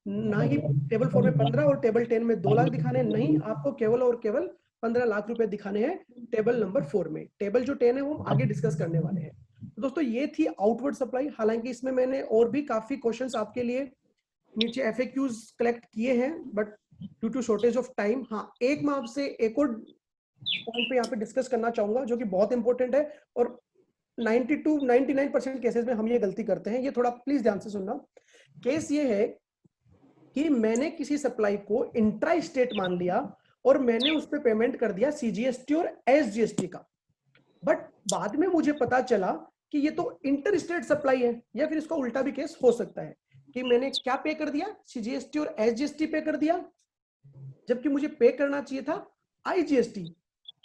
ना ही टेबल 4 में 15 और टेबल 10 में 2 लाख दिखाने हैं, नहीं, आपको केवल और केवल 15 लाख रुपए दिखाने हैं टेबल नंबर 4 में। टेबल जो 10 है वो हम आगे डिस्कस करने वाले हैं। तो दोस्तों ये थी आउटवर्ड सप्लाई। हालांकि इसमें मैंने और भी काफी क्वेश्चंस आपके लिए नीचे FAQs कलेक्ट किए हैं, but due to shortage of time, हाँ, एक मैं आपसे एक और पॉइंट पे यहाँ पे डिस्कस करना चाहूंगा जो कि बहुत इंपॉर्टेंट है, और 99% केसेस में हम ये गलती करते हैं। ये थोड़ा प्लीज ध्यान से सुनना। केस ये है कि मैंने किसी सप्लाई को इंट्रा स्टेट मान लिया और मैंने उस पर पेमेंट कर दिया CGST और SGST का, बट बाद में मुझे पता चला कि ये तो इंटर स्टेट सप्लाई है, या फिर इसका उल्टा भी केस हो सकता है कि मैंने क्या पे कर दिया, CGST और SGST पे कर दिया, जबकि मुझे पे करना चाहिए था IGST,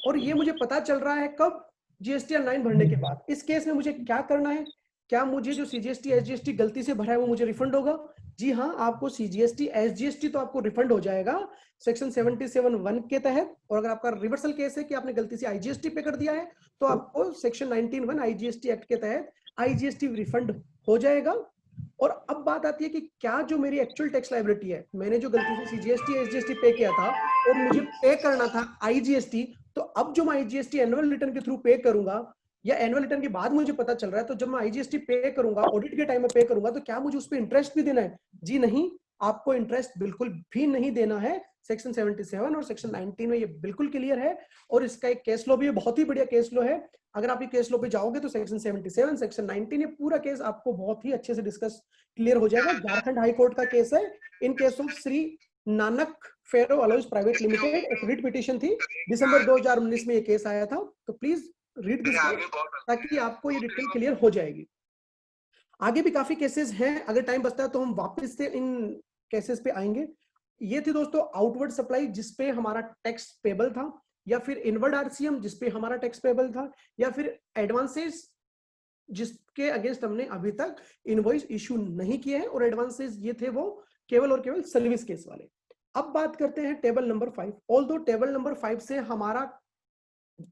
और ये मुझे पता चल रहा है कब, GSTR 9 भरने के बाद। इस केस में मुझे क्या करना है? क्या मुझे जो CGST SGST गलती से भरा है वो मुझे रिफंड होगा? जी हाँ, आपको CGST SGST तो आपको रिफंड हो जाएगा सेक्शन 77(1) के तहत, और अगर आपका रिवर्सल केस है कि आपने गलती से IGST पे कर दिया है तो आपको सेक्शन 19(1) IGST एक्ट के तहत IGST रिफंड हो जाएगा। और अब बात आती है कि क्या जो मेरी एक्चुअल टैक्स लायबिलिटी है, मैंने जो गलती से CGST SGST पे किया था और मुझे पे करना था IGST, तो अब जो मैं IGST एनुअल रिटर्न के थ्रू पे करूंगा या एनुअल रिटर्न के बाद मुझे पता चल रहा है, तो जब मैं IGST पे करूंगा, ऑडिट के टाइम में पे करूंगा, तो क्या मुझे उस पर इंटरेस्ट भी देना है? जी नहीं, आपको इंटरेस्ट बिल्कुल भी नहीं देना है। सेक्शन 77 और सेक्शन 19 में ये बिल्कुल क्लियर है, और इसका एक केस लो भी है, बहुत ही बढ़िया केस लो है। अगर आप ये केस लो पे जाओगे तो सेक्शन 77, सेक्शन 19, ये पूरा केस आपको बहुत ही अच्छे से डिस्कस क्लियर हो जाएगा। झारखंड हाई कोर्ट का केस है, in case of Shri Nanak ferro alloys private limited. एक रिट पिटीशन थी, दिसंबर 2019 में ये केस आया था, तो प्लीज रीड दिस ताकि आपको ये डिटेल क्लियर हो जाएगी। आगे भी काफी केसेस हैं, अगर टाइम बचता है तो हम वापस से इन केसेस पे आएंगे। ये थी दोस्तों आउटवर्ड सप्लाई जिसपे हमारा टैक्स पेबल था, या फिर इनवर्ड RCM जिसपे हमारा टैक्स पेबल था, या फिर एडवांसेस जिसके अगेंस्ट हमने अभी तक इनवॉइस इशू नहीं किए हैं, और एडवांसेस ये थे वो केवल और केवल सर्विस केस वाले। अब बात करते हैं table number 5। Although table number 5 से हमारा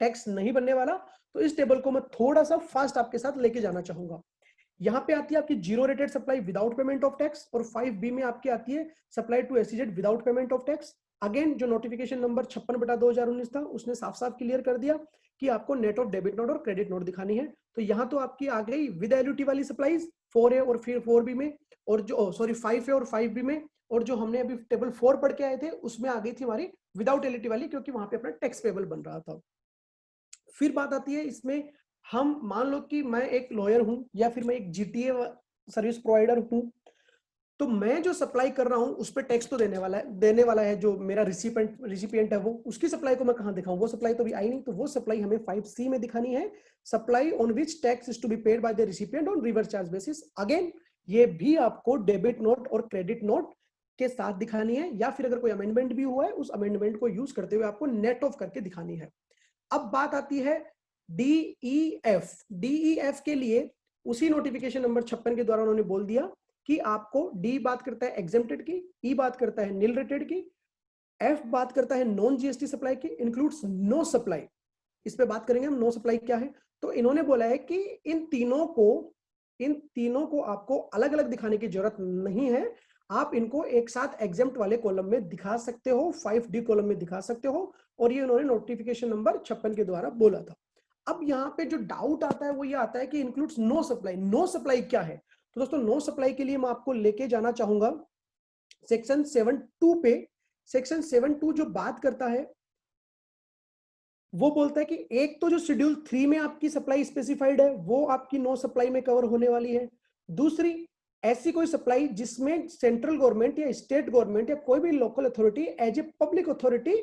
टैक्स नहीं बनने वाला, तो इस टेबल को मैं थोड़ा सा फास्ट आपके साथ लेके जाना चाहूंगा। यहाँ पे आती है आपकी zero rated supply without payment of tax, और 5B में आपकी आती है supply to SEZ without payment of tax. Again जो नोटिफिकेशन नंबर 56/2019 था उसने साफ साफ क्लियर कर दिया कि आपको नेट ऑफ डेबिट नोट और क्रेडिट नोट दिखानी है। तो यहाँ तो आपकी आ गई विद एल्यूटी वाली सप्लाईज 4A और फिर 4B में, और जो 5A और 5B में, और जो हमने अभी टेबल 4 पढ़ के आए थे उसमें आ गई थी हमारी विदाउट एल्यूटी वाली, क्योंकि वहां पे अपना टैक्स पेबल बन रहा था। फिर बात आती है इसमें, हम मान लो कि मैं एक लॉयर हूं या फिर मैं एक GTA सर्विस प्रोवाइडर हूं, तो मैं जो सप्लाई कर रहा हूं उस पर टैक्स तो देने वाला है जो मेरा रिसिपिएंट है, वो उसकी सप्लाई को मैं कहां दिखाऊं? वो सप्लाई तो भी आई नहीं, तो वो सप्लाई हमें 5C में दिखानी है, supply on which tax is to be paid by the recipient on reverse charge basis. Again ये भी आपको डेबिट नोट और क्रेडिट नोट के साथ दिखानी है, या फिर अगर कोई अमेंडमेंट भी हुआ है उस अमेंडमेंट को यूज करते हुए आपको नेट ऑफ करके दिखानी है। अब बात आती है DEF। DEF के लिए उसी नोटिफिकेशन नंबर 56 के द्वारा उन्होंने बोल दिया कि आपको D बात करता है एग्जेम्प्टेड की, E बात करता है नील रेटेड की, F बात करता है नॉन GST सप्लाई की, इंक्लूड्स नो सप्लाई। इस पे बात करेंगे हम, नो सप्लाई क्या है। तो इन्होंने बोला है कि इन तीनों को आपको अलग अलग दिखाने की जरूरत नहीं है, आप इनको एक साथ एग्जेम्प्ट वाले कॉलम में दिखा सकते हो, 5D कॉलम में दिखा सकते हो, और ये उन्होंने नोटिफिकेशन नंबर 56 के द्वारा बोला था। अब यहाँ पे जो डाउट आता है वो ये आता है कि includes no supply. No supply क्या है? तो दोस्तों नो सप्लाई के लिए मैं आपको लेके जाना चाहूंगा सेक्शन 7(2) पे। सेक्शन 7(2) जो बात करता है वो बोलता है कि एक तो जो शेड्यूल 3 में आपकी सप्लाई स्पेसिफाइड है वो आपकी नो सप्लाई में कवर होने वाली है। दूसरी, ऐसी कोई सप्लाई जिसमें सेंट्रल गवर्नमेंट या स्टेट गवर्नमेंट या कोई भी local authority as a public authority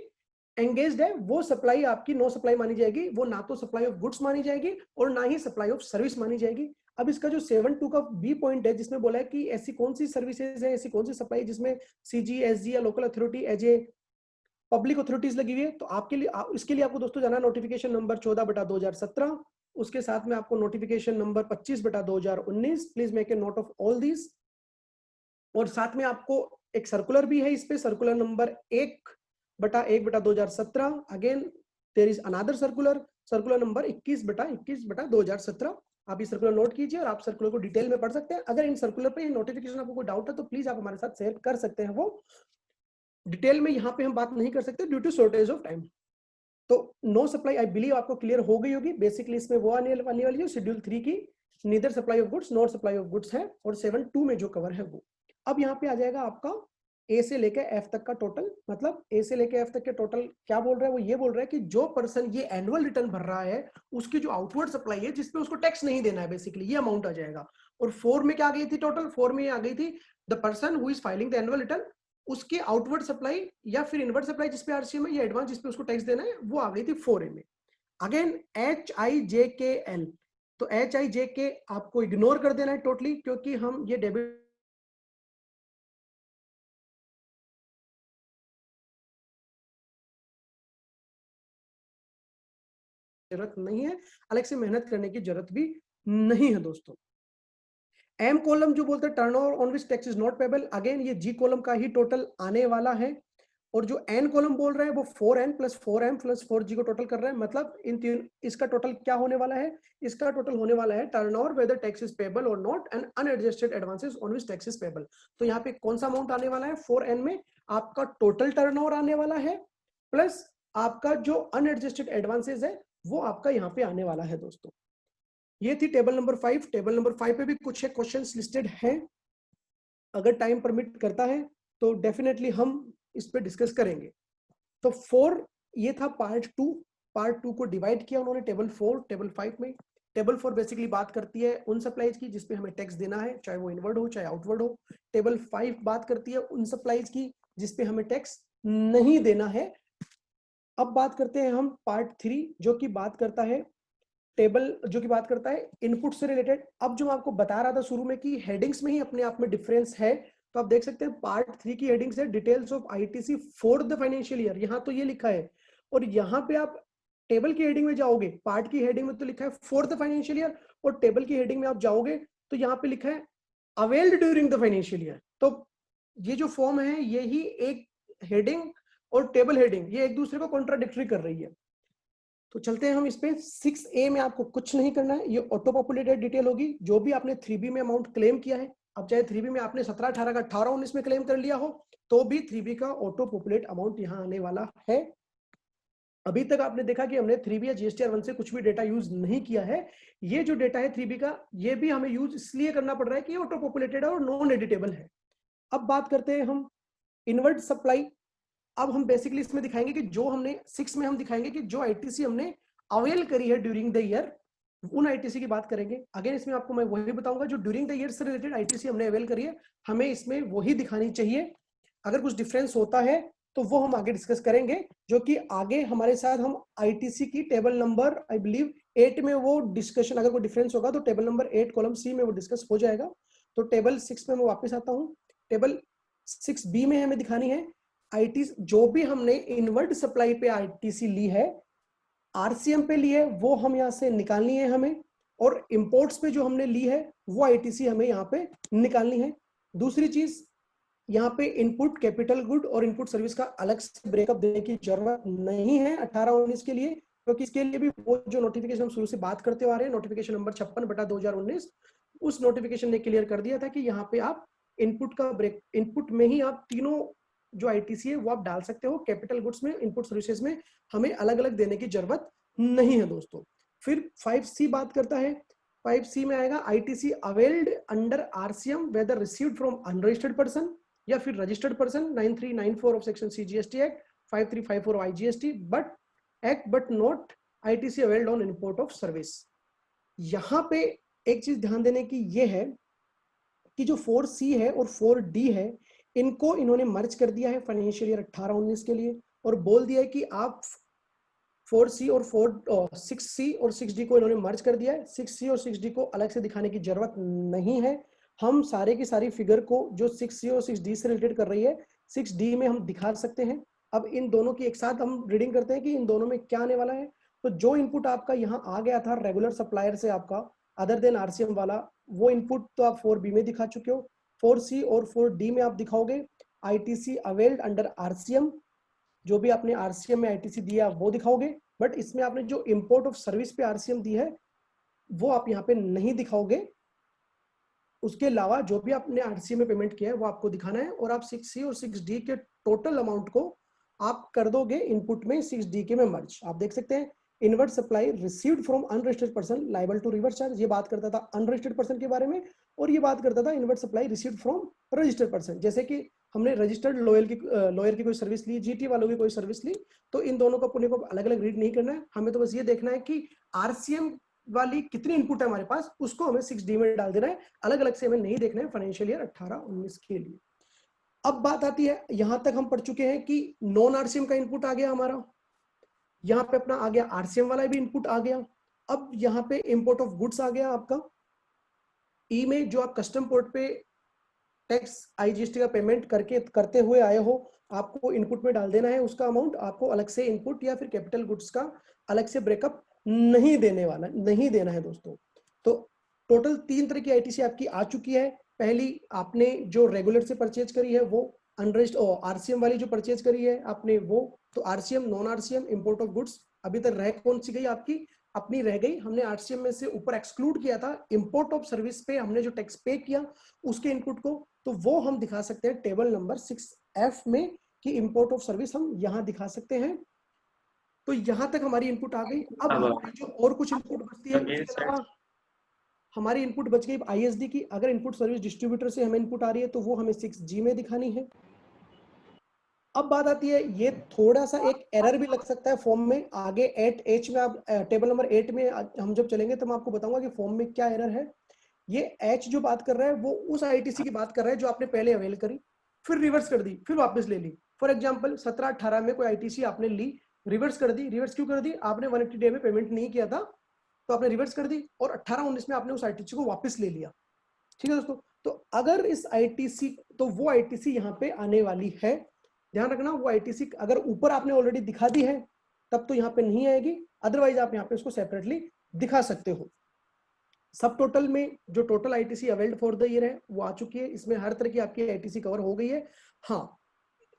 engaged है, वो सप्लाई आपकी नो सप्लाई मानी जाएगी। वो ना तो सप्लाई ऑफ गुड्स मानी जाएगी और ना ही सप्लाई ऑफ सर्विस मानी जाएगी। अब इसका जो 7(2) का B पॉइंट है जिसमें बोला है कि ऐसी कौन सी सर्विसेज है, ऐसी कौन सी सप्लाई जिसमें CG SG या local authority as a public authorities लगी हुई है, तो आपके लिए इसके लिए आपको दोस्तों जाना नोटिफिकेशन नंबर 14/2017, उसके साथ में आपको notification number 25/2019, please make a note of all these. और साथ में आपको एक सर्कुलर भी है, इस पे circular number 1/1/2017, again there is another circular number 21/21/2017। आप ये सर्कुलर नोट कीजिए और आप सर्कुलर को डिटेल में पढ़ सकते हैं। अगर इन सर्कुलर पे नोटिफिकेशन आपको कोई डाउट है तो प्लीज आप हमारे साथ शेयर कर सकते हैं, वो डिटेल में यहाँ पे हम बात नहीं कर सकते due to shortage of time. तो नो सप्लाई आई बिलीव आपको क्लियर हो गई होगी। बेसिकली इसमें वो आने वाली है शेड्यूल 3 की, neither supply of goods not supply of goods है, और 7.2 में जो कवर है वो। अब यहाँ पे आ जाएगा आपका ए से लेकर एफ तक का टोटल, मतलब ए से लेकर एफ तक के टोटल क्या बोल रहा है, वो ये बोल रहा है कि जो पर्सन ये एनुअल रिटर्न भर रहा है उसकी जो आउटवर्ड सप्लाई है जिसपे उसको टैक्स नहीं देना है, बेसिकली ये अमाउंट आ जाएगा। और 4 में क्या आ गई थी टोटल, 4 में आ गई थी the person who is filing the annual return, उसकी आउटवर्ड सप्लाई या फिर इनवर्ड सप्लाई जिसपे आरसीएम है या एडवांस जिसपे उसको टैक्स देना है, वो आ गई थी 4A में। अगेन HIJKL, तो HIJK आपको इग्नोर कर देना है टोटली, क्योंकि हम ये डेबिट जरूरत नहीं है, अलग से मेहनत करने की जरूरत भी नहीं है दोस्तों। एम कॉलम जो बोलते हैं turnover on which tax is not payable, again ये जी कॉलम का ही टोटल आने वाला है। और जो एन कॉलम बोल रहा है वो 4N + 4M + 4G को टोटल कर रहा है, मतलब इन तीन, इसका टोटल क्या होने वाला है, इसका टोटल होने वाला है turnover whether tax is payable और not and unadjusted advances on which tax is payable. तो यहाँ पे कौन सा अमाउंट आने वाला है, 4N में आपका टोटल टर्नओवर आने वाला है, प्लस आपका जो अनएडजस्टेड एडवांसेस है वो आपका यहाँ पे आने वाला है दोस्तों। ये थी टेबल नंबर 5। टेबल नंबर 5 पे भी कुछ क्वेश्चंस लिस्टेड हैं, अगर टाइम परमिट करता है तो डेफिनेटली हम इस पे डिस्कस करेंगे। तो 4 ये था पार्ट 2। पार्ट 2 को डिवाइड किया उन्होंने टेबल 4 टेबल 5 में। टेबल 4 बेसिकली बात करती है उन सप्लाईज की जिसपे हमें टैक्स देना है, चाहे वो इनवर्ड हो चाहे आउटवर्ड हो। टेबल 5 बात करती है उन सप्लाईज की जिसपे हमें टैक्स नहीं देना है। अब बात करते हैं हम पार्ट 3 जो कि बात करता है इनपुट से रिलेटेड। अब जो मैं आपको बता रहा था शुरू में कि हेडिंग्स में ही अपने आप में डिफरेंस है, तो आप देख सकते हैं पार्ट 3 की हेडिंग्स है details of ITC for the financial year, यहाँ तो ये लिखा है। और यहाँ पे आप टेबल की हेडिंग में जाओगे, पार्ट की हेडिंग में तो लिखा है फॉर द फाइनेंशियल ईयर, और टेबल की हेडिंग में आप जाओगे तो यहाँ पे लिखा है availed during the financial year. तो ये जो फॉर्म है यही एक हेडिंग और टेबल हेडिंग ये एक दूसरे को कॉन्ट्राडिक्टरी कर रही है। तो चलते हैं हम इस पे। 6A में आपको कुछ नहीं करना है, ये ऑटो पॉपुलेटेड डिटेल होगी। जो भी आपने 3B में अमाउंट क्लेम किया है, अब चाहे 3B में आपने 17/18 का 18/19 में क्लेम कर लिया हो, तो भी 3B का ऑटो पॉपुलेट अमाउंट यहाँ आने वाला है। अभी तक आपने देखा कि हमने 3B या GSTR 1 से कुछ भी डेटा यूज नहीं किया है। ये जो डेटा है 3B का, ये भी हमें यूज इसलिए करना पड़ रहा है कि ये ऑटो पॉपुलेटेड और नॉन एडिटेबल है। अब बात करते हैं हम इनवर्ड सप्लाई। अब हम बेसिकली इसमें दिखाएंगे कि जो हमने 6 में हम दिखाएंगे कि जो आईटीसी हमने अवेल करी है ड्यूरिंग द ईयर, उन आईटीसी की बात करेंगे। अगेन इसमें आपको मैं वही बताऊंगा जो ड्यूरिंग द ईयर से रिलेटेड आईटीसी हमने अवेल करी है, हमें इसमें वही दिखानी चाहिए। अगर कुछ डिफरेंस होता है तो वो हम आगे डिस्कस करेंगे, जो कि आगे हमारे साथ हम आईटीसी की टेबल नंबर आई बिलीव 8 में वो डिस्कशन, अगर कोई डिफरेंस होगा तो टेबल नंबर 8 कॉलम C में वो डिस्कस हो जाएगा। तो टेबल 6 में मैं वापस आता हूँ। टेबल 6B में हमें दिखानी है आईटी, जो भी हमने इनवर्ड सप्लाई पे आईटीसी ली है, आरसीएम पे ली है, वो हम यहाँ से निकालनी है हमें, और इंपोर्ट्स पे जो हमने ली है वो आईटीसी हमें यहाँ पे निकालनी है। दूसरी चीज, यहाँ पे इनपुट कैपिटल गुड और इनपुट सर्विस का अलग से ब्रेकअप देने की जरूरत नहीं है 18-19 के लिए, क्योंकि इसके लिए भी वो जो नोटिफिकेशन हम शुरू से बात करते आ रहे हैं, नोटिफिकेशन नंबर 56/2019, उस नोटिफिकेशन ने क्लियर कर दिया था कि यहाँ पे आप इनपुट का ब्रेक, इनपुट में ही आप तीनों जो आईटीसी है वो आप डाल सकते हो, कैपिटल गुड्स में, इनपुट सर्विसेज में हमें अलग अलग देने की जरूरत नहीं है दोस्तों। फिर 5C बात करता है। 5C में आएगा ITC availed under RCM whether received from unregistered person या फिर registered person 9394 of section CGST act 5354 IGST but not ITC availed on import of service. यहाँ पे एक चीज ध्यान देने की ये है कि जो 4C है और 4D है, इनको इन्होंने मर्ज कर दिया है फाइनेंशियल ईयर 18-19 के लिए, और बोल दिया है कि आप 4C और 6C और 6D को इन्होंने मर्ज कर दिया है। 6C और 6D को अलग से दिखाने की जरूरत नहीं है। हम सारे की सारी फिगर को जो 6C और 6D से रिलेटेड कर रही है 6D में हम दिखा सकते हैं। अब इन दोनों की एक साथ हम रीडिंग करते हैं कि इन दोनों में क्या आने वाला है। तो जो इनपुट आपका यहाँ आ गया था रेगुलर सप्लायर से आपका अदर देन आरसीएम वाला, वो इनपुट तो आप 4B में दिखा चुके हो, 4C और 4D में आप दिखाओगे आईटीसी अवेल्ड अंडर आरसीएम, जो भी आपने आरसीएम में आईटीसी दिया वो दिखाओगे, बट इसमें आपने जो इंपोर्ट ऑफ सर्विस पे आरसीएम दी है वो आप यहाँ पे नहीं दिखाओगे। उसके अलावा जो भी आपने आरसीएम में पेमेंट किया है वो आपको दिखाना है, और आप 6C और 6D के टोटल अमाउंट को आप कर दोगे इनपुट में 6D के में मर्ज। आप देख सकते हैं inward supply received from unregistered person liable to reverse charge, ये बात करता था अनरजिस्टर्ड पर्सन के बारे में, और ये बात करता था invert supply received from registered person. जैसे कि हमने रजिस्टर्ड लॉयर की कोई सर्विस ली, जीटी वालों की कोई सर्विस ली, तो इन दोनों को अपने को अलग अलग रीड नहीं करना है, हमें तो बस ये देखना है कि आरसीएम वाली कितनी इनपुट है हमारे पास, उसको हमें 6D में डाल देना है, अलग अलग से हमें नहीं देखना है फाइनेंशियल ईयर 18-19 के लिए। अब बात आती है, यहां तक हम पढ़ चुके हैं कि नॉन आरसीएम का इनपुट आ गया हमारा, यहाँ पे अपना आ गया आरसीएम वाला भी इनपुट आ गया। अब यहाँ पे इंपोर्ट ऑफ गुड्स आ गया आपका, ई में जो आप कस्टम पोर्ट पे टैक्स आईजीएसटी का पेमेंट करते हुए आए हो, आपको इनपुट में डाल देना है उसका अमाउंट, आपको अलग से इनपुट या फिर कैपिटल गुड्स का अलग से ब्रेकअप नहीं देना है दोस्तों। तो टोटल 3 तरह की आईटीसी आपकी आ चुकी है। पहली आपने जो रेगुलर से परचेज करी है वो अनरजिस्टर्ड, आरसीएम वाली जो परचेज करी है आपने वो, तो RCM non RCM import of goods अभी तक रह कौन सी गई आपकी, अपनी रह गई, हमने आरसीएम में से ऊपर एक्सक्लूड किया था इंपोर्ट ऑफ सर्विस पे हमने जो टैक्स पे किया उसके इनपुट को, तो वो हम दिखा सकते हैं टेबल नंबर 6F में कि इंपोर्ट ऑफ सर्विस हम यहाँ दिखा सकते हैं। तो यहाँ तक हमारी इनपुट आ गई। अब हमारी जो और कुछ इनपुट बचती है उसके अलावा हमारी इनपुट बच गई आईएसडी की, अगर इनपुट सर्विस डिस्ट्रीब्यूटर से हमें इनपुट आ रही है तो वो हमें 6G में दिखानी है। अब बात आती है, ये थोड़ा सा एक एरर भी लग सकता है फॉर्म में, आगे 8H में आप टेबल नंबर 8 में हम जब चलेंगे तो मैं आपको बताऊंगा कि फॉर्म में क्या एरर है। ये H जो बात कर रहा है वो उस आईटीसी की बात कर रहा है जो आपने पहले अवेल करी, फिर रिवर्स कर दी, फिर वापस ले ली। फॉर एग्जांपल 17-18 में कोई आईटीसी आपने ली, रिवर्स कर दी, रिवर्स क्यों कर दी, आपने 180 डे में पेमेंट नहीं किया था तो आपने रिवर्स कर दी, और 18-19 में आपने उस आईटीसी को वापस ले लिया। ठीक है दोस्तों, तो अगर इस आईटीसी, तो वो आईटीसी यहाँ पे आने वाली है, ध्यान रखना। वो आईटीसी अगर ऊपर आपने ऑलरेडी दिखा दी है तब तो यहाँ पे नहीं आएगी, अदरवाइज आप यहाँ पे उसको सेपरेटली दिखा सकते हो। सब टोटल में जो total ITC availed for the year है वो आ चुकी है, इसमें हर तरह की आपकी आईटीसी कवर हो गई है। हाँ,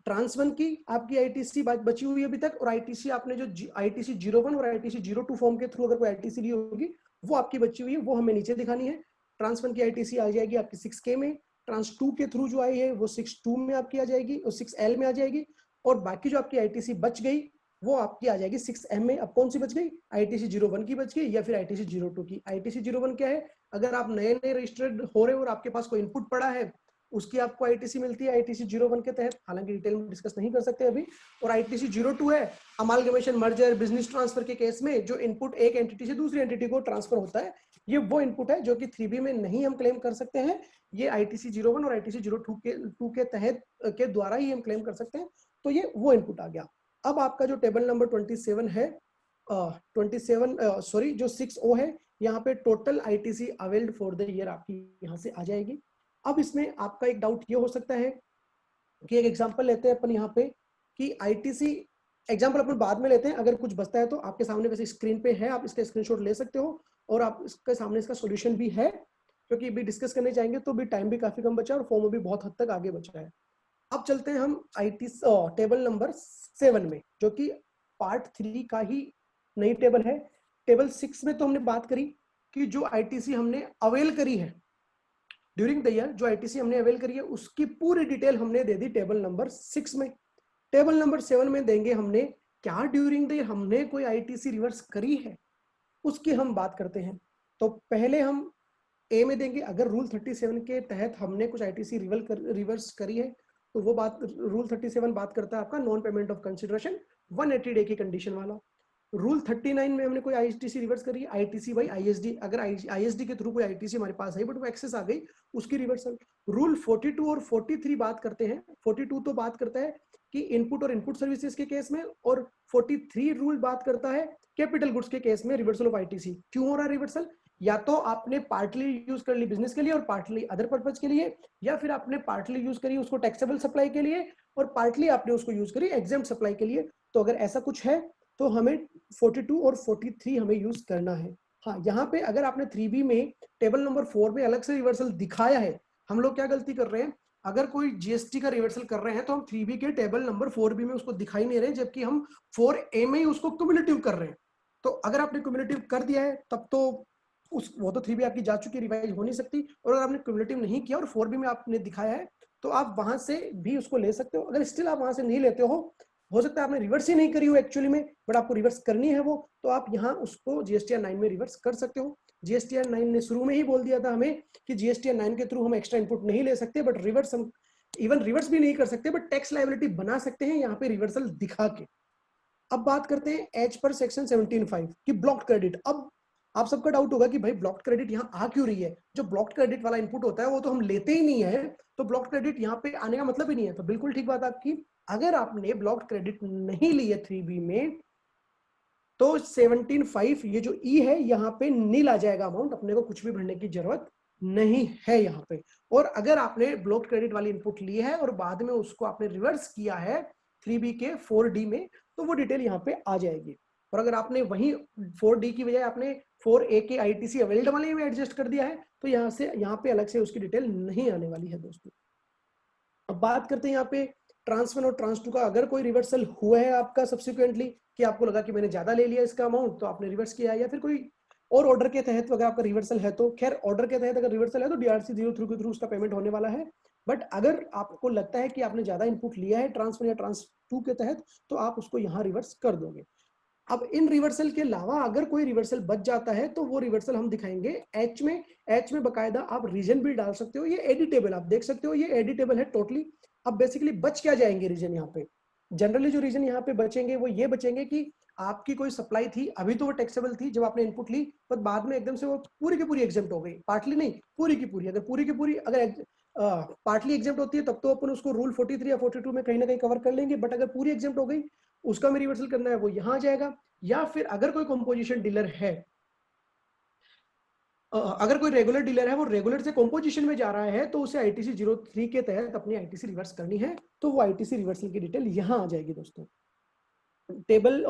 ट्रांस 1 की आपकी आईटीसी बची हुई है अभी तक, और आईटीसी आपने जो आईटीसी 01 और आईटीसी 02 फॉर्म के थ्रू अगर कोई आईटीसी ली होगी वो आपकी बची हुई है, वो हमें नीचे दिखानी है। ट्रांस 1 की आईटीसी आ जाएगी आपकी 6K में, ट्रांस 2 के थ्रू जो आई है वो 6-2 में आपकी आ जाएगी और 6L में आ जाएगी, और बाकी जो आपकी आईटीसी बच गई वो आपकी आ जाएगी 6M में। अब कौन सी बच गई, आईटीसी 01 की बच गई या फिर आईटीसी 02 की। आईटीसी 01 क्या है, अगर आप नए रजिस्टर्ड हो रहे हो और आपके पास कोई इनपुट पड़ा है उसकी आपको आईटीसी मिलती है आईटीसी 01 के तहत, हालांकि डिटेल में डिस्कस नहीं कर सकते अभी। और आईटीसी 02 है अमालगमेशन, मर्जर, बिजनेस ट्रांसफर के केस में जो इनपुट एक एंटिटी से दूसरी एंटिटी को ट्रांसफर होता है, ये वो इनपुट है जो कि 3B में नहीं हम क्लेम कर सकते हैं, ये आईटीसी 01 और आईटीसी 02 के तहत के द्वारा ही हम क्लेम कर सकते हैं। तो ये वो इनपुट आ गया। अब आपका जो टेबल नंबर 27 है, 27 जो 6O है, यहाँ पे total ITC availed for the year आपकी यहाँ से आ जाएगी। अब इसमें आपका एक डाउट ये हो सकता है कि एक एग्जांपल लेते हैं अपन यहाँ पे कि आईटीसी एग्जांपल अपन बाद में लेते हैं, अगर कुछ बचता है तो आपके सामने वैसे स्क्रीन पे है, आप इसका स्क्रीनशॉट ले सकते हो, और आप इसके सामने इसका सॉल्यूशन भी है, क्योंकि अभी डिस्कस करने जाएंगे तो भी टाइम भी काफी कम बचा और फॉर्म भी बहुत हद तक आगे बचा है। अब चलते हैं हम टेबल नंबर 7 में, जो कि पार्ट 3 का ही नई टेबल है। टेबल 6 में तो हमने बात करी कि जो आईटीसी हमने अवेल करी है ड्यूरिंग द ईयर, जो आईटीसी हमने अवेल करी है उसकी पूरी डिटेल हमने दे दी टेबल नंबर 6 में। टेबल नंबर 7 में देंगे हमने क्या ड्यूरिंग द ईयर हमने कोई आईटीसी रिवर्स करी है, उसकी हम बात करते हैं। तो पहले हम ए में देंगे, अगर रूल 37 के तहत हमने कुछ आईटीसी रिवर्स करी है तो वो बात रूल 37 बात करता है आपका non payment of consideration 180 day की कंडीशन वाला। रूल 39 में हमने कोई आईटीसी रिवर्स करी, आईटीसी बाई आईएसडी, अगर आईएसडी के थ्रू कोई आईटीसी हमारे पास है बट वो एक्सेस आ गई उसकी रिवर्सल। रूल 42 और 43 बात करते हैं, 42 तो बात करता है कि इनपुट और इनपुट सर्विसेज के केस में, और 43 रूल बात करता है कैपिटल गुड्स के केस में रिवर्सल ऑफ आईटीसी। क्यों हो रहा है रिवर्सल, या तो आपने पार्टली यूज कर ली बिजनेस के लिए और पार्टली अदर पर्पज के लिए, या फिर आपने पार्टली यूज करी उसको टैक्सेबल सप्लाई के लिए और पार्टली आपने उसको यूज करी एग्जाम सप्लाई के लिए। तो अगर ऐसा कुछ है तो हमें 42 और 43 हमें यूज करना है। हाँ, यहाँ पे अगर आपने 3B में टेबल नंबर 4 में अलग से रिवर्सल दिखाया है, हम लोग क्या गलती कर रहे हैं, अगर कोई जीएसटी का रिवर्सल कर रहे हैं तो हम 3B के टेबल नंबर 4B में उसको दिखाई नहीं रहे, जबकि हम 4A में ही उसको क्यूमुलेटिव कर रहे हैं। तो अगर आपने क्यूमुलेटिव कर दिया है तब तो वो तो 3B आपकी जा चुकी, रिवाइज हो नहीं सकती। और अगर आपने क्यूमुलेटिव नहीं किया और 4B में आपने दिखाया है तो आप वहां से भी उसको ले सकते हो। अगर स्टिल आप वहां से नहीं लेते हो सकता है आपने रिवर्स ही नहीं करी हो एक्चुअली में, बट आपको रिवर्स करनी है वो, तो आप यहाँ उसको जीएसटीआर 9 में रिवर्स कर सकते हो। जीएसटीआर 9 ने शुरू में ही बोल दिया था हमें कि जीएसटीआर 9 के थ्रू हम एक्स्ट्रा इनपुट नहीं ले सकते, बट रिवर्स हम इवन रिवर्स भी नहीं कर सकते, बट टैक्स लायबिलिटी बना सकते हैं यहाँ पे रिवर्सल दिखा के। अब बात करते हैं एच पर सेक्शन 17(5) की ब्लॉक्ड क्रेडिट। अब आप सबका डाउट होगा कि भाई ब्लॉक्ड क्रेडिट यहाँ आ क्यों रही है, जो ब्लॉक्ड क्रेडिट वाला इनपुट होता है वो तो हम लेते ही नहीं है, तो ब्लॉक्ड क्रेडिट यहाँ पे आने का मतलब ही नहीं है। तो बिल्कुल ठीक बात आपकी, अगर आपने ब्लॉक्ड क्रेडिट नहीं ली है 3B में तो 17(5) ये जो ई है यहाँ पे नील आ जाएगा अमाउंट, अपने को कुछ भी भरने की जरूरत नहीं है यहाँ पे। और अगर आपने ब्लॉक्ड क्रेडिट वाली इनपुट ली है और बाद में उसको आपने रिवर्स किया है 3B के 4D में, तो वो डिटेल यहाँ पे आ जाएगी। और अगर आपने वही 4D की बजाय आपने 4A के ITC अवेल्ड वाले में एडजस्ट कर दिया है तो यहाँ पे अलग से उसकी डिटेल नहीं आने वाली है दोस्तों। अब बात करते हैं यहाँ पे ट्रांस 1 और ट्रांस 2 का। अगर कोई रिवर्सल हुआ है आपका सब्सिक्वेंटली कि आपको लगा कि मैंने ज्यादा ले लिया इसका अमाउंट तो आपने रिवर्स किया है, या फिर कोई और ऑर्डर के तहत अगर आपका रिवर्सल है, तो खैर ऑर्डर के तहत अगर रिवर्सल है तो DRC 03 के थ्रू उसका पेमेंट होने वाला है। बट अगर आपको लगता है कि आपने ज्यादा इनपुट लिया है ट्रांस 1 या ट्रांस 2 के तहत तो आप उसको यहाँ रिवर्स कर दोगे। अब इन रिवर्सल के अलावा अगर कोई रिवर्सल बच जाता है तो वो रिवर्सल हम दिखाएंगे एच में। एच में बकायदा आप रीजन भी डाल सकते हो, ये एडिटेबल आप देख सकते हो, ये एडिटेबल है टोटली। अब बेसिकली बच क्या जाएंगे रीजन यहाँ पे, जनरली जो रीजन यहाँ पे बचेंगे वो ये बचेंगे कि आपकी कोई सप्लाई थी, अभी तो वो टैक्सेबल थी जब आपने इनपुट ली, पर बाद में एकदम से वो पूरी की पूरी एग्जेम्प्ट हो गई, पार्टली नहीं पूरी की पूरी। अगर पूरी की पूरी अगर पार्टली एग्जेम्प्ट होती है तब तो अपन उसको रूल 43 या 42 में कहीं ना कहीं कवर कर लेंगे, बट अगर पूरी एग्जेम्प्ट हो गई उसका में रिवर्सल करना है वो यहाँ आ जाएगा। या फिर अगर कोई कंपोजिशन डीलर है, अगर कोई रेगुलर डीलर है वो रेगुलर से कंपोजिशन में जा रहा है तो उसे ITC 03 के तहत अपनी ITC रिवर्स करनी है, तो वो ITC रिवर्सल की डिटेल यहाँ आ जाएगी दोस्तों। टेबल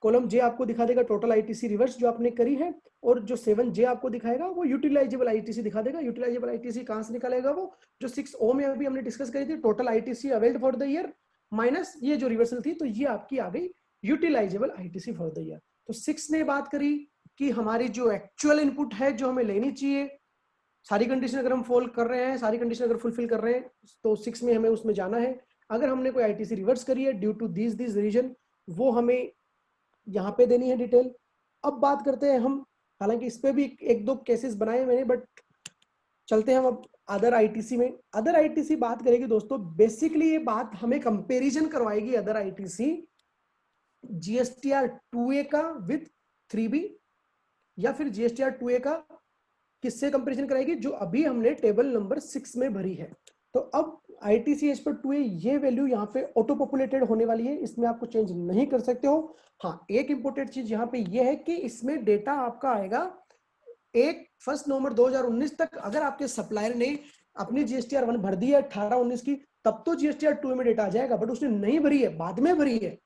कॉलम जे आपको दिखा देगा टोटल ITC रिवर्स जो आपने करी है, और जो 7J आपको दिखाएगा वो यूटिलाइजेबल ITC दिखा देगा। यूटिलाइजेबल ITC कहां से निकालेगा, वो जो 6O में अभी हमने डिस्कस करी थी total ITC availed for the year minus ये जो रिवर्सल थी, तो ये आपकी आ गई यूटिलाइजेबल ITC फॉर द ईयर। तो 6 ने बात करी कि हमारी जो एक्चुअल इनपुट है जो हमें लेनी चाहिए, सारी कंडीशन अगर हम फॉल कर रहे हैं, सारी कंडीशन अगर फुलफिल कर रहे हैं तो 6 में हमें उसमें जाना है। अगर हमने कोई ITC रिवर्स करी है ड्यू टू दिस रीजन, वो हमें यहाँ पे देनी है डिटेल। अब बात करते हैं हम, हालांकि इस पे भी एक दो केसेस बनाए मैंने, बट चलते हैं हम अब अदर ITC में। अदर ITC बात करेगी दोस्तों, बेसिकली ये बात हमें कंपैरिजन करवाएगी अदर ITC GSTR 2A का विद 3B, या फिर GSTR 2A का किससे कंपैरिजन कराएगी, जो अभी हमने टेबल नंबर 6 में भरी है। तो अब ITC एज पर 2A ये वैल्यू यहाँ पे ऑटो पॉपुलेटेड होने वाली है, इसमें आपको चेंज नहीं कर सकते हो। हाँ, एक इंपोर्टेंट चीज यहाँ पे ये है कि इसमें डेटा आपका आएगा 1 नवंबर 2019 तक। अगर आपके सप्लायर ने अपनी GSTR 1 भर दी है 18-19 की, तब तो GSTR 2A में डेटा आ जाएगा, बट उसने नहीं भरी है, बाद में भरी है,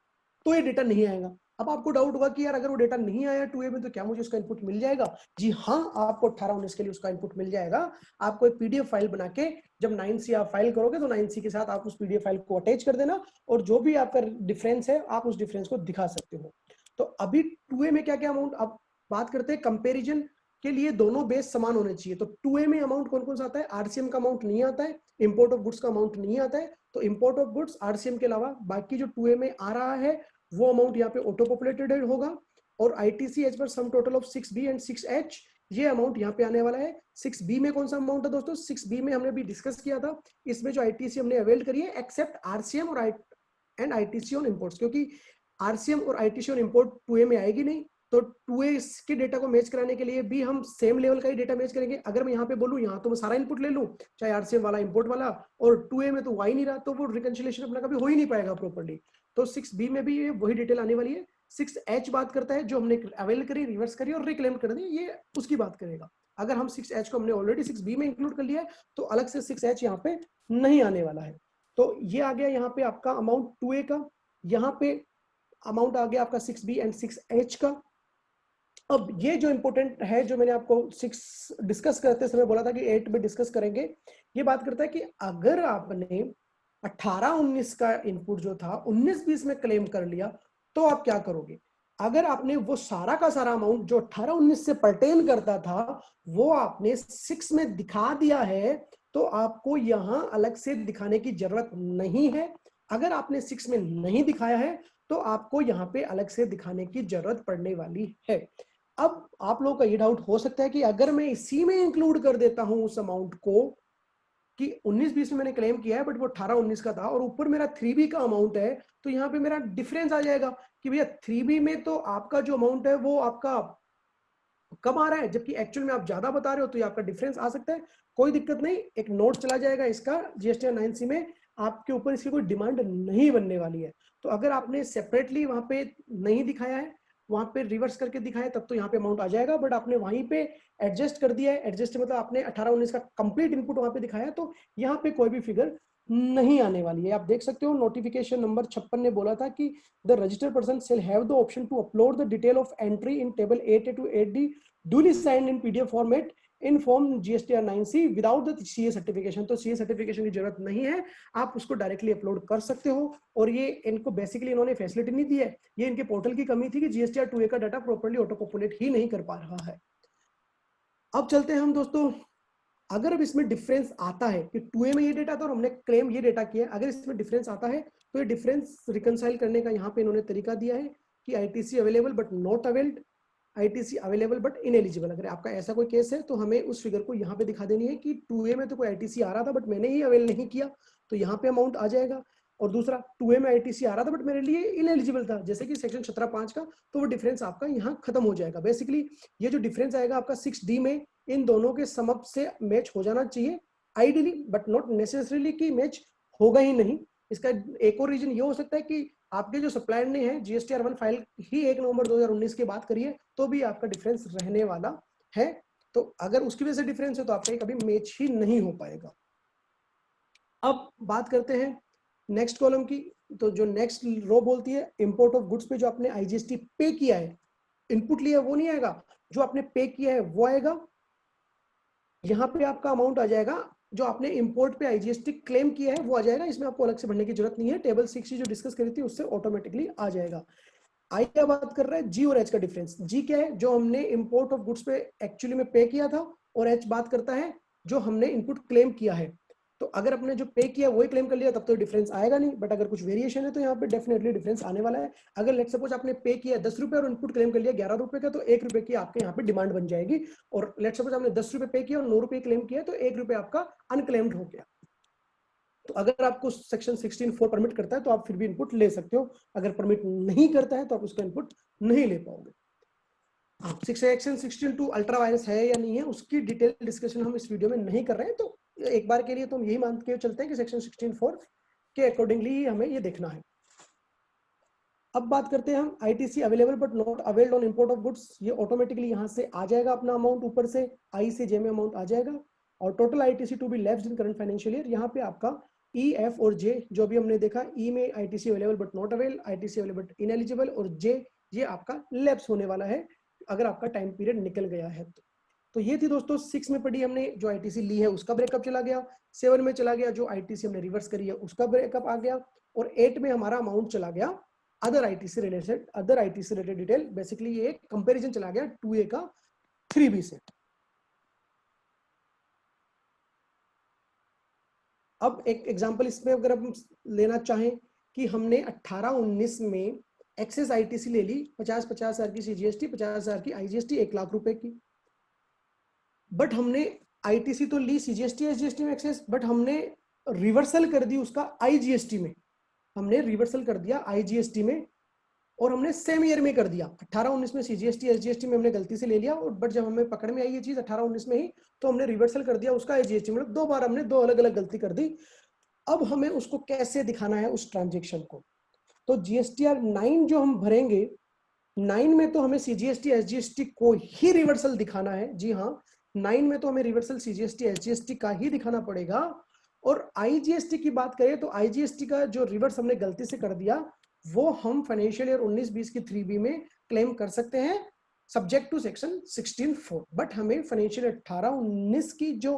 तो ये डेटा नहीं आएगा। अब आपको डाउट होगा कि यार अगर वो डेटा नहीं आया 2A में तो क्या मुझे उसका इनपुट मिल जाएगा? जी हाँ, आपको 18-19 के लिए उसका इनपुट मिल जाएगा। आपको एक PDF फाइल बना के जब 9C आप फाइल करोगे तो 9C के साथ आप उस PDF फाइल को अटैच कर देना, और जो भी आपका डिफरेंस है आप उस डिफरेंस को दिखा सकते हो। तो अभी 2A में क्या क्या अमाउंट, अब बात करते हैं कंपेरिजन के लिए दोनों बेस समान होने चाहिए। तो 2A में अमाउंट कौन कौन सा आता है? RCM का अमाउंट नहीं आता है, इंपोर्ट ऑफ गुड्स का अमाउंट नहीं आता है। तो इंपोर्ट ऑफ गुड्स RCM के अलावा बाकी जो 2A में आ रहा है वो अमाउंट यहाँ पे ऑटो पॉपुलेटेड होगा। और ITC as per sum total of 6B and 6H ये अमाउंट यहाँ पे आने वाला है। 6B में कौन सा अमाउंट है दोस्तों? 6B में हमने अभी डिस्कस किया था, इसमें जो ITC हमने अवेल करी है एक्सेप्ट RCM और ITC ऑन इंपोर्ट्स, क्योंकि RCM और ITC ऑन इंपोर्ट 2A में आएगी नहीं, तो 2A के डेटा को मैच कराने के लिए भी हम सेम लेवल का ही डेटा मैच करेंगे। अगर मैं यहाँ पे बोलूँ यहाँ तो मैं सारा इनपुट ले लूँ, चाहे RCM वाला इंपोर्ट वाला, और 2A में तो आ ही नहीं रहा, तो वो रिकंसिलिएशन अपना कभी हो ही नहीं पाएगा प्रॉपर्ली। तो 6B में भी ये वही डिटेल आने वाली है। 6H बात करता है जो हमने अवेल करी, रिवर्स करी और रिक्लेम कर दी, ये उसकी बात करेगा। अगर हम 6H को हमने ऑलरेडी 6B में इंक्लूड कर लिया है तो अलग से 6H यहाँ पे नहीं आने वाला है। तो ये आ गया यहाँ पे आपका अमाउंट 2A का, यहाँ पे अमाउंट आ गया आपका 6B एंड 6H का। अब ये जो इंपॉर्टेंट है, जो मैंने आपको 6 डिस्कस करते समय बोला था कि 8 में डिस्कस करेंगे, ये बात करता है कि अगर आपने 18-19 का इनपुट जो था 19-20 में क्लेम कर लिया तो आप क्या करोगे। अगर आपने वो सारा का सारा अमाउंट जो 18-19 से पर्टेन करता था वो आपने 6 में दिखा दिया है तो आपको यहां अलग से दिखाने की जरूरत नहीं है। अगर आपने 6 में नहीं दिखाया है तो आपको यहाँ पे अलग से दिखाने की जरूरत पड़ने वाली है। अब आप लोगों का ये डाउट हो सकता है कि अगर मैं इसी में इंक्लूड कर देता हूं उस अमाउंट को कि 19-20 में मैंने क्लेम किया है बट वो 18-19 का था और ऊपर मेरा 3B का अमाउंट है, तो यहाँ पे मेरा डिफरेंस आ जाएगा कि भैया 3B में तो आपका जो अमाउंट है वो आपका कम आ रहा है जबकि एक्चुअल में आप ज्यादा बता रहे हो, तो ये आपका डिफरेंस आ सकता है। कोई दिक्कत नहीं, एक नोट चला जाएगा इसका GSTR 9C में, आपके ऊपर इसकी कोई डिमांड नहीं बनने वाली है। तो अगर आपने सेपरेटली वहां पे नहीं दिखाया है, वहां पे रिवर्स करके दिखाया तब तो यहाँ पे अमाउंट आ जाएगा, बट आपने वहीं पे एडजस्ट कर दिया है, एडजस्ट मतलब आपने 18-19 का कंप्लीट इनपुट वहां पे दिखाया तो यहाँ पे कोई भी फिगर नहीं आने वाली है। आप देख सकते हो नोटिफिकेशन नंबर 56 ने बोला था कि the registered person shall have the option to upload the detail of entry in table 8A to 8D duly signed in PDF format in form GSTR 9C without the CA certification. तो CA certification की जरूरत नहीं है, आप उसको directly upload कर सकते हो। और ये इनको बेसिकली इन्होंने फैसिलिटी नहीं दी है, ये इनके पोर्टल की कमी थी कि GSTR 2A का डाटा प्रॉपर्ली ऑटो पॉपुलेट ही नहीं कर पा रहा है। अब चलते हैं हम दोस्तों, अगर अब इसमें डिफरेंस आता है कि 2A में ये डेटा था और हमने क्लेम ये डेटा किया है, अगर इसमें डिफरेंस आता है तो ये डिफरेंस रिकंसाइल करने का यहाँ पे इन्होंने तरीका दिया है कि ITC available but not availed, ITC available but ineligible. अगर आपका ऐसा कोई केस है तो हमें उस फिगर को यहाँ पे दिखा देनी है कि 2A में तो कोई ITC आ रहा था बट मैंने ही अवेल नहीं किया, तो यहाँ पे अमाउंट आ जाएगा। और दूसरा 2A में ITC आ रहा था बट मेरे लिए इनएलिजिबल था, जैसे कि सेक्शन 17(5) का, तो वो डिफरेंस आपका यहाँ खत्म हो जाएगा। बेसिकली ये जो डिफरेंस आएगा आपका 6D में, इन दोनों के सम अप से मैच हो जाना चाहिए आइडियली, बट नॉट नेसेसरीली कि मैच होगा ही नहीं। इसका एक और रीजन ये हो सकता है कि आपके जो सप्लायर ने है GSTR 1 फाइल ही 1 नवंबर 2019 की बात करिए तो भी आपका डिफरेंस रहने वाला है। तो अगर उसकी वजह से डिफरेंस है तो आपका कभी मैच ही नहीं हो पाएगा। अब बात करते हैं नेक्स्ट कॉलम की, तो जो नेक्स्ट रो बोलती है इंपोर्ट ऑफ गुड्स पे जो आपने IGST पे किया है, इनपुट लिया वो नहीं आएगा, जो आपने पे किया है वो आएगा। यहाँ पे आपका अमाउंट आ जाएगा, जो आपने इंपोर्ट पे IGST क्लेम किया है वो आ जाएगा, इसमें आपको अलग से भरने की जरूरत नहीं है, टेबल 6 जो डिस्कस करी थी उससे ऑटोमेटिकली आ जाएगा। आई क्या बात कर रहा है, G और H का डिफरेंस। G क्या है, जो हमने इंपोर्ट ऑफ गुड्स पे एक्चुअली में पे किया था, और H बात करता है जो हमने इनपुट क्लेम किया है। तो अगर अपने जो पे किया वही क्लेम कर लिया तब तो डिफरेंस आएगा नहीं, बट अगर कुछ वेरिएशन है तो यहाँ पे डेफिनेटली डिफरेंस आने वाला है। अगर लेट सपोज आपने पे किया 10 रुपए और इनपुट क्लेम कर लिया 11 रुपए का, तो 1 रुपए की आपके यहाँ पे डिमांड बन जाएगी। और लेट सपोज आपने 10 रुपए पे किया और 9 रुपए क्लेम किया तो 1 रुपए आपका अनक्लेम्ड हो गया। तो अगर आपको सेक्शन 16(4) परमिट करता है तो आप फिर भी इनपुट ले सकते हो, अगर परमिट नहीं करता है तो आप उसका इनपुट नहीं ले पाओगे। सेक्शन 16(2) अल्ट्रा वायरस है या नहीं है उसकी डिटेल डिस्कशन हम इस वीडियो में नहीं कर रहे हैं, तो एक बार के लिए तो हम यही मान के चलते हैं कि सेक्शन 16(4) के अकॉर्डिंगली हमें ये देखना है। अब बात करते हैं हम ITC available but not availed on import of goods. ये ऑटोमेटिकली यहाँ से आ जाएगा अपना अमाउंट, ऊपर से I से J में अमाउंट आ जाएगा। और total ITC to be left in current financial year, यहाँ पे आपका E, F और J जो भी हमने देखा, E में ITC available but not avail, ITC available but ineligible, और J ये आपका लैप्स होने वाला है अगर आपका टाइम पीरियड निकल गया है तो ये थी दोस्तों 6 में पढ़ी हमने जो ITC ली है उसका ब्रेकअप चला गया, 7 में चला गया जो ITC हमने रिवर्स करी है उसका ब्रेकअप आ गया, और 8 में हमारा अमाउंट चला गया other ITC related detail. Basically ये एक कंपैरिजन चला गया 2A का 3B से। अब एक एग्जांपल इसमें अगर हम लेना चाहें कि हमने 18-19 में एक्सेस ITC ले ली 50,000 की CGST, 50,000 की IGST, 1 लाख रुपए की, बट हमने ITC तो ली CGST SGST में एक्सेस, बट हमने रिवर्सल कर दी उसका IGST में, हमने रिवर्सल कर दिया IGST में, और हमने सेम ईयर में कर दिया 18-19 में CGST SGST में हमने गलती से ले लिया, और बट जब हमें पकड़ में आई ये चीज 18-19 में ही तो हमने रिवर्सल कर दिया उसका IGST, मतलब 2 बार हमने 2 अलग अलग गलती कर दी। अब हमें उसको कैसे दिखाना है उस ट्रांजेक्शन को, तो GSTR 9 जो हम भरेंगे 9 में तो हमें सीजीएसटी एसजीएसटी को ही रिवर्सल दिखाना है। जी हाँ, 9 में तो हमें रिवर्सल सीजीएसटी एसजीएसटी का ही दिखाना पड़ेगा। और आईजीएसटी की बात करें तो आईजीएसटी का जो रिवर्स हमने गलती से कर दिया वो हम फाइनेंशियल ईयर 19-20 की 3B में क्लेम कर सकते हैं सब्जेक्ट टू सेक्शन 16(4). बट हमें फाइनेंशियल ईयर 18-19 की जो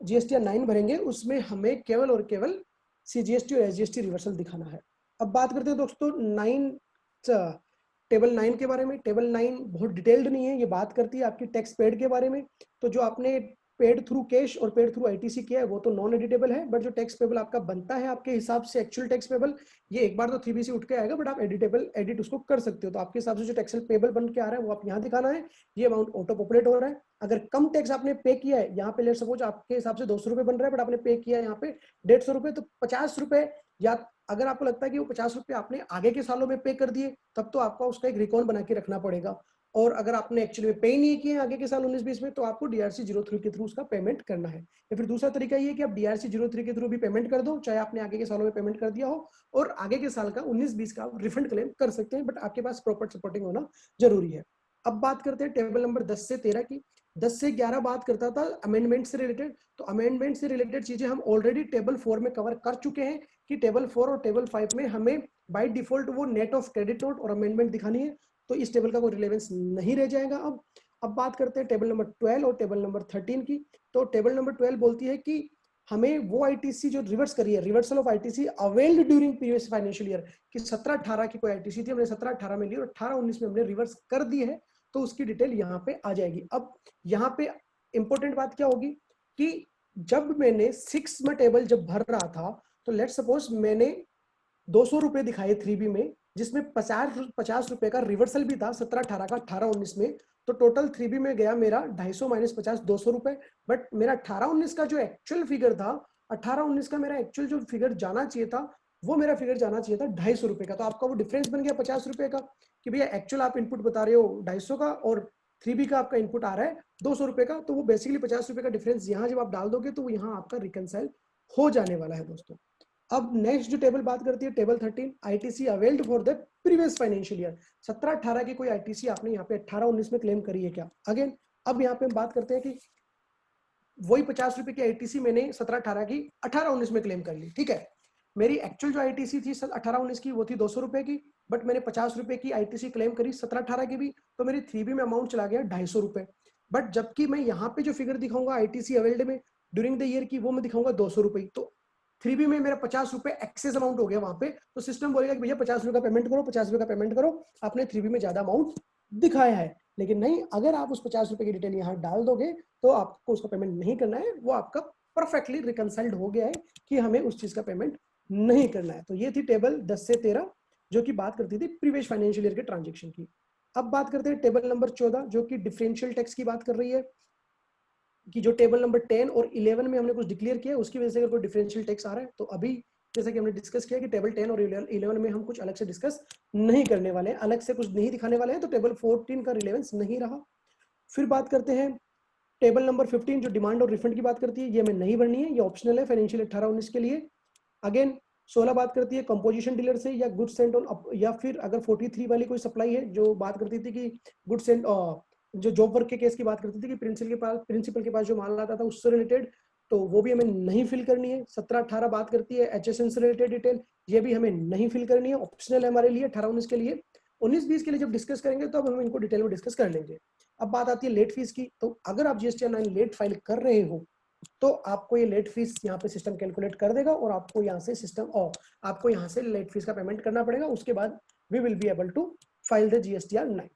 जीएसटी 9 भरेंगे उसमें हमें केवल और केवल सीजीएसटी और एसजीएसटी रिवर्सल दिखाना है। अब बात करते हैं दोस्तों 9 टेबल 9 के बारे में। टेबल 9 बहुत डिटेल्ड नहीं है, ये बात करती है आपकी टैक्स पेड के बारे में। तो जो आपने पेड थ्रू कैश और पेड थ्रू आईटीसी किया है वो तो नॉन एडिटेबल है, बट जो टैक्स पेबल आपका बनता है आपके हिसाब से एक्चुअल टैक्स पेबल, ये एक बार तो 3B से उठ के आएगा, बट आप एडिट उसको कर सकते हो। तो आपके हिसाब से जो टैक्स पेबल बन के आ रहा है वो आप यहाँ दिखाना है। ये अमाउंट ऑटो पॉपुलेट हो रहा है। अगर कम टैक्स आपने पे किया है, यहाँ पे लेट सपोज आपके हिसाब से 200 रुपए बन रहा है, बट आपने पे किया है यहाँ पे 150 रुपए, तो 50 रुपए, या अगर आपको लगता है कि वो 50 रुपए आपने आगे के सालों में पे कर दिए तब तो आपका उसका एक रिकॉर्ड बना के रखना पड़ेगा। और अगर आपने एक्चुअली में पे नहीं किए आगे के साल 19-20 में तो आपको डीआरसी 03 के थ्रू उसका पेमेंट करना है। या फिर दूसरा तरीका ये कि आप डीआरसी 03 के थ्रू भी पेमेंट कर दो, चाहे आपने आगे के सालों में पेमेंट कर दिया हो, और आगे के साल का 19-20 का रिफंड क्लेम कर सकते हैं, बट आपके पास प्रॉपर सपोर्टिंग होना जरूरी है। अब बात करते हैं टेबल नंबर 10 से 13 की। 10 से 11 बात करता था अमेंडमेंट से रिलेटेड। तो अमेंडमेंट से रिलेटेड चीजें हम ऑलरेडी टेबल 4 में कवर कर चुके हैं कि टेबल 4 और टेबल 5 में हमें बाय डिफॉल्ट वो नेट ऑफ क्रेडिट नोट और अमेंडमेंट दिखानी है, तो इस टेबल का कोई रिलेवेंस नहीं रह जाएगा। अब बात करते हैं टेबल नंबर 12 और टेबल नंबर 13 की। तो टेबल नंबर 12 बोलती है कि हमें वो आईटीसी जो रिवर्स करी है, reversal of ITC availed during previous financial year, कि 17-18 की कोई आईटीसी थी, हमने 17-18 में ली और 18-19 में हमने रिवर्स कर दी है, तो उसकी डिटेल यहाँ पे आ जाएगी। अब यहाँ पे इंपॉर्टेंट बात क्या होगी कि जब मैंने 6 में टेबल जब भर रहा था, तो लेट सपोज मैंने 200 रुपए दिखाए 3B में, जिसमें 50 रुपए का रिवर्सल भी था 17-18 का 18-19 में, तो टोटल 3B में गया मेरा 250 माइनस 50 200 रुपए। बट मेरा 18-19 का जो एक्चुअल फिगर था, 18-19 का मेरा एक्चुअल जो फिगर जाना चाहिए था, वो मेरा फिगर जाना चाहिए था 250 रुपए का। तो आपका वो डिफरेंस बन गया 50 रुपए का, कि भैया एक्चुअल आप इनपुट बता रहे हो 250 का और 3B का आपका इनपुट आ रहा है 200 रुपए का, तो वो बेसिकली 50 रुपए का डिफरेंस यहाँ जब आप डाल दोगे तो यहाँ आपका रिकनसाइल हो जाने वाला है दोस्तों। अब नेक्स्ट जो टेबल बात करती है table 13, ITC availed for the previous financial year. 17-18 की कोई आईटीसी आपने यहाँ पे 18-19 में क्लेम करी है क्या? अगेन अब यहाँ पे हम बात करते हैं कि वही 50 रुपए की आईटीसी मैंने 17-18 की 18-19 में क्लेम कर ली, ठीक है। मेरी एक्चुअल जो आईटीसी थी 18-19 की वो थी 200 रुपए की, बट मैंने 50 रुपए की आईटीसी क्लेम करी 17-18 की भी, तो मेरी 3B में अमाउंट चला गया 250 रुपए। बट जबकि मैं यहाँ पे जो फिगर दिखाऊंगा आईटीसी अवेल्ड में ड्यूरिंग द ईयर की, वो मैं दिखाऊंगा 200 रुपए। तो 3B में मेरा 50 रुपए एक्सेस अमाउंट हो गया वहां पे, तो सिस्टम बोलेगा कि भैया 50 रुपए का पेमेंट करो, 50 रुपए का पेमेंट करो, आपने 3B में ज्यादा अमाउंट दिखाया है। लेकिन नहीं, अगर आप उस 50 रुपए की डिटेल यहाँ डाल दोगे तो आपको उसका पेमेंट नहीं करना है, वो आपका परफेक्टली रिकनसाइल्ड हो गया है कि हमें उस चीज का पेमेंट नहीं करना है। तो ये थी टेबल 10 से 13 जो कि बात करती थी प्रीवियस फाइनेंशियल ईयर के ट्रांजेक्शन की। अब बात करते हैं टेबल नंबर 14 जो कि डिफरेंशियल टैक्स की बात कर रही है, कि जो टेबल नंबर 10 और 11 में हमने कुछ डिक्लेयर किया, उसकी वजह से अगर कोई डिफरेंशियल टैक्स आ रहा है, तो अभी जैसा कि हमने डिस्कस किया कि टेबल 10 और 11 में हम कुछ अलग से डिस्कस नहीं करने वाले हैं, अलग से कुछ नहीं दिखाने वाले हैं, तो टेबल 14 का रिलेवेंस नहीं रहा। फिर बात करते हैं टेबल नंबर 15 जो डिमांड और रिफंड की बात करती है, ये हमें नहीं भरनी है, ये ऑप्शनल है फाइनेंशियल 18-19 के लिए। अगेन 16 बात करती है कंपोजिशन डीलर से या गुड्स सेंट ऑन, या फिर अगर 43 वाली कोई सप्लाई है जो बात करती थी कि गुड्स सेंट, जो जॉब वर्क के केस की बात करती थी कि प्रिंसिपल के पास जो माल आता था उससे रिलेटेड, तो वो भी हमें नहीं फिल करनी है। 17-18 बात करती है एचएसएन से रिलेटेड डिटेल, ये भी हमें नहीं फिल करनी है, ऑप्शनल है हमारे लिए 18-19 के लिए। 19-20 के लिए जब डिस्कस करेंगे तो अब हम इनको डिटेल में डिस्कस कर लेंगे। अब बात आती है लेट फीस की। तो अगर आप जीएसटी 9 लेट फाइल कर रहे हो तो आपको ये लेट फीस यहाँ पे सिस्टम कैलकुलेट कर देगा और आपको यहाँ से आपको यहाँ से लेट फीस का पेमेंट करना पड़ेगा। उसके बाद we will be able to file the GSTR 9।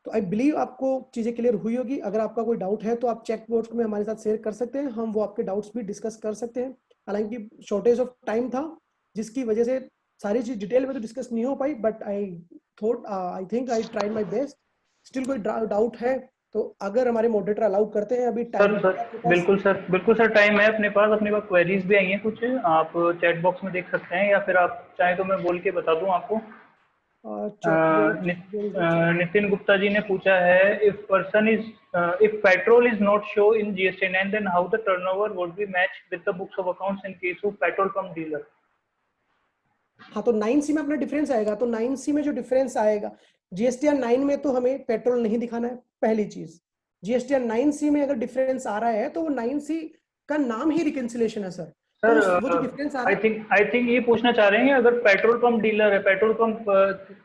तो आई बिलीव आपको चीजें क्लियर हुई होगी। अगर आपका कोई डाउट है तो आप चैट बॉक्स में हमारे साथ शेयर कर सकते हैं, हम वो आपके डाउट्स भी डिस्कस कर सकते हैं। हालांकि शॉर्टेज ऑफ टाइम था जिसकी वजह से सारी चीज डिटेल में तो डिस्कस नहीं हो पाई, but I think I tried my best. Still कोई डाउट है तो अगर हमारे मॉडरेटर अलाउ करते हैं, अभी टाइम बिल्कुल सर टाइम है अपने पास क्वेरीज भी आई हैं कुछ, आप चैट बॉक्स में देख सकते हैं, या फिर आप चाहे तो मैं बोल के बता दूं आपको। नितिन गुप्ता जी ने पूछा है, if petrol is not show in GST9 then how the turnover would be matched with the books of accounts in case of petrol pump dealer? हाँ, तो 9C में अपना डिफरेंस आएगा, तो 9C में जो डिफरेंस आएगा, GSTR 9 में तो हमें पेट्रोल नहीं दिखाना है, पहली चीज। GSTR 9C में अगर डिफरेंस आ रहा है तो वो 9C का नाम ही रिकंसिलेशन है सर। सर वो जो डिफरेंस आ रहा है, आई थिंक ये पूछना चाह रहे हैं, अगर पेट्रोल पंप डीलर है, पेट्रोल पंप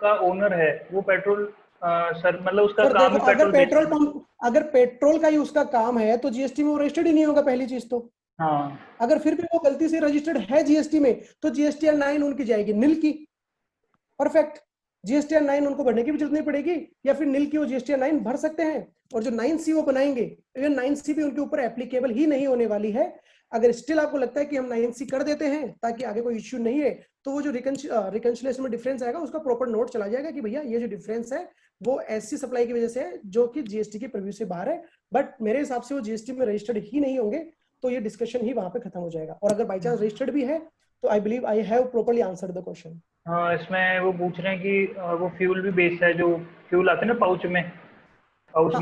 का ओनर है, वो पेट्रोल सर मतलब उसका सर काम देखो, ही पेट्रोल बेचना है। अगर पेट्रोल का ही उसका काम है तो जीएसटी में वो रजिस्टर्ड ही नहीं होगा, पहली चीज तो। हाँ अगर फिर भी वो गलती से रजिस्टर्ड है जीएसटी में, तो जीएसटीआर 9 उनकी जाएगी नील की। परफेक्ट, जीएसटीआर 9 उनको भरने की भी जरूरत नहीं पड़ेगी, या फिर नील की वो जीएसटीआर 9 भर सकते हैं। और जो 9C वो बनाएंगे, इवन 9C भी उनके ऊपर एप्लीकेबल ही नहीं होने वाली है। अगर स्टिल आपको लगता है कि हम 9C कर देते हैं ताकि आगे कोई इश्यू नहीं है, तो वो जो रिकंसिलिएशन में डिफरेंस आएगा उसका प्रॉपर नोट चला जाएगा कि भैया ये जो डिफरेंस है वो ऐसी सप्लाई की वजह से है जो कि जीएसटी के प्रीव्यू से बाहर है। बट मेरे हिसाब से वो जीएसटी में रजिस्टर्ड ही नहीं होंगे, तो ये डिस्कशन ही वहां पे खत्म हो जाएगा। और अगर बाई चांस रजिस्टर्ड भी है तो I believe I have properly answered the question. हाँ, इसमें वो पूछ रहे हैं कि वो फ्यूल भी बेस्ड है, जो फ्यूल आते हैं ना पाउच हाँ,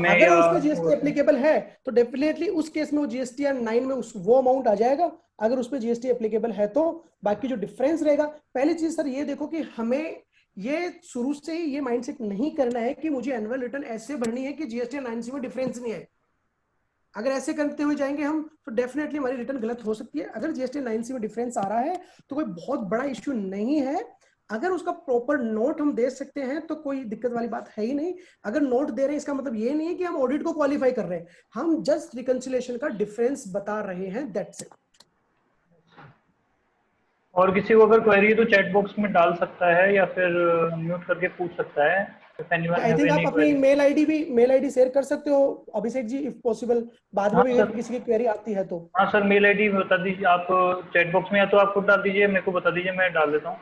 में अगर या उसमें जीएसटी एप्लीकेबल है तो डेफिनेटली उस केस में वो जीएसटीआर 9 में वो अमाउंट आ जाएगा। अगर उसमें जीएसटी एप्लीकेबल है तो बाकी जो डिफरेंस रहेगा, पहली चीज सर ये देखो कि हमें ये शुरू से ही ये माइंडसेट नहीं करना है कि मुझे एनुअल रिटर्न ऐसे भरनी है कि जीएसटी 9C में डिफरेंस नहीं है। अगर ऐसे करते हुए जाएंगे हम तो डेफिनेटली हमारी रिटर्न गलत हो सकती है। अगर जीएसटी 9C में डिफरेंस आ रहा है तो कोई बहुत बड़ा इश्यू नहीं है। अगर उसका प्रॉपर नोट हम दे सकते हैं तो कोई दिक्कत वाली बात है ही नहीं। अगर नोट दे रहे हैं इसका मतलब ये नहीं है कि हम ऑडिट को क्वालिफाई कर रहे हैं, हम जस्ट रिकंसिलिएशन का डिफरेंस बता रहे हैं, दैट्स इट। और किसी को अगर क्वेरी है तो चैट बॉक्स में डाल सकता है या फिर म्यूट करके पूछ सकता है। If anyone I have think आप any अपनी query। मेल आईडी शेयर कर सकते हो अभिषेक जी, इफ पॉसिबल, बाद में हाँ भी सर, अगर किसी की क्वेरी आती है तो। हाँ सर, मेल आईडी बता दीजिए आप चैट बॉक्स में, या तो आप खुद डाल दीजिए, मेरे को बता दीजिए, मैं डाल देता हूँ।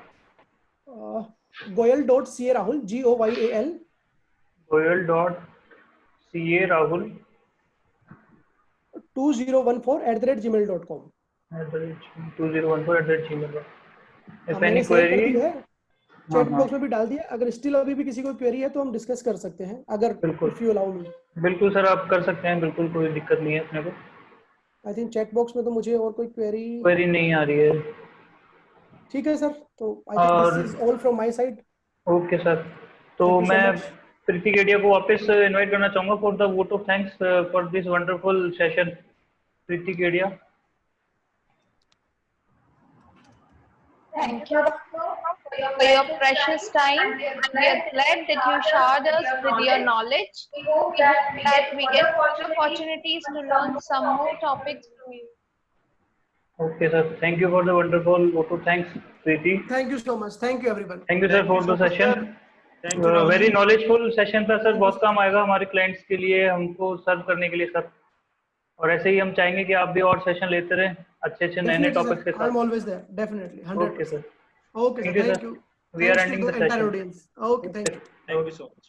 goyal.ca Rahul GOYAL goyal.ca-rahul 2014 @gmail.com। 2014 If मैंने any शेयर कर query। दी है, हाँ चैट हाँ, बॉक्स में भी डाल दिया। अगर स्टिल अभी भी किसी को क्वेरी है तो हम डिस्कस कर सकते हैं, अगर बिल्कुल इफ यू अलाउ मी। बिल्कुल सर, आप कर सकते हैं, बिल्कुल कोई दिक्कत नहीं है अपने को। आई थिंक चैट बॉक्स में तो मुझे और कोई क्वेरी, क्वेरी नहीं आ रही है। ठीक है सर, तो आई थिंक दिस और is all from my side. Okay sir, तो थैंक यू सो मैं मच। प्रीति केडिया को वापस इनवाइट करना चाहूँगा for the vote of thanks for this wonderful session. Preeti Kedia. Thank you for your precious time. We are glad that you showered us with your knowledge. We hope that we get more opportunities to learn some more topics from you. Okay sir, thank you for the wonderful vote of thanks, Preeti. Thank you so much, thank you everyone. Thank you sir for the session. Very knowledgeable session था sir, बहुत काम आएगा हमारे clients के लिए, हमको सर्व करने के लिए सर। और ऐसे ही हम चाहेंगे कि आप भी और सेशन लेते रहें अच्छे नए नए टॉपिक्स के आई एम साथ। Always there, definitely okay 100%। Sir, okay sir, thank you. We are thanks to ending the the entire session. Audience. Okay, thank you. Thank you so much.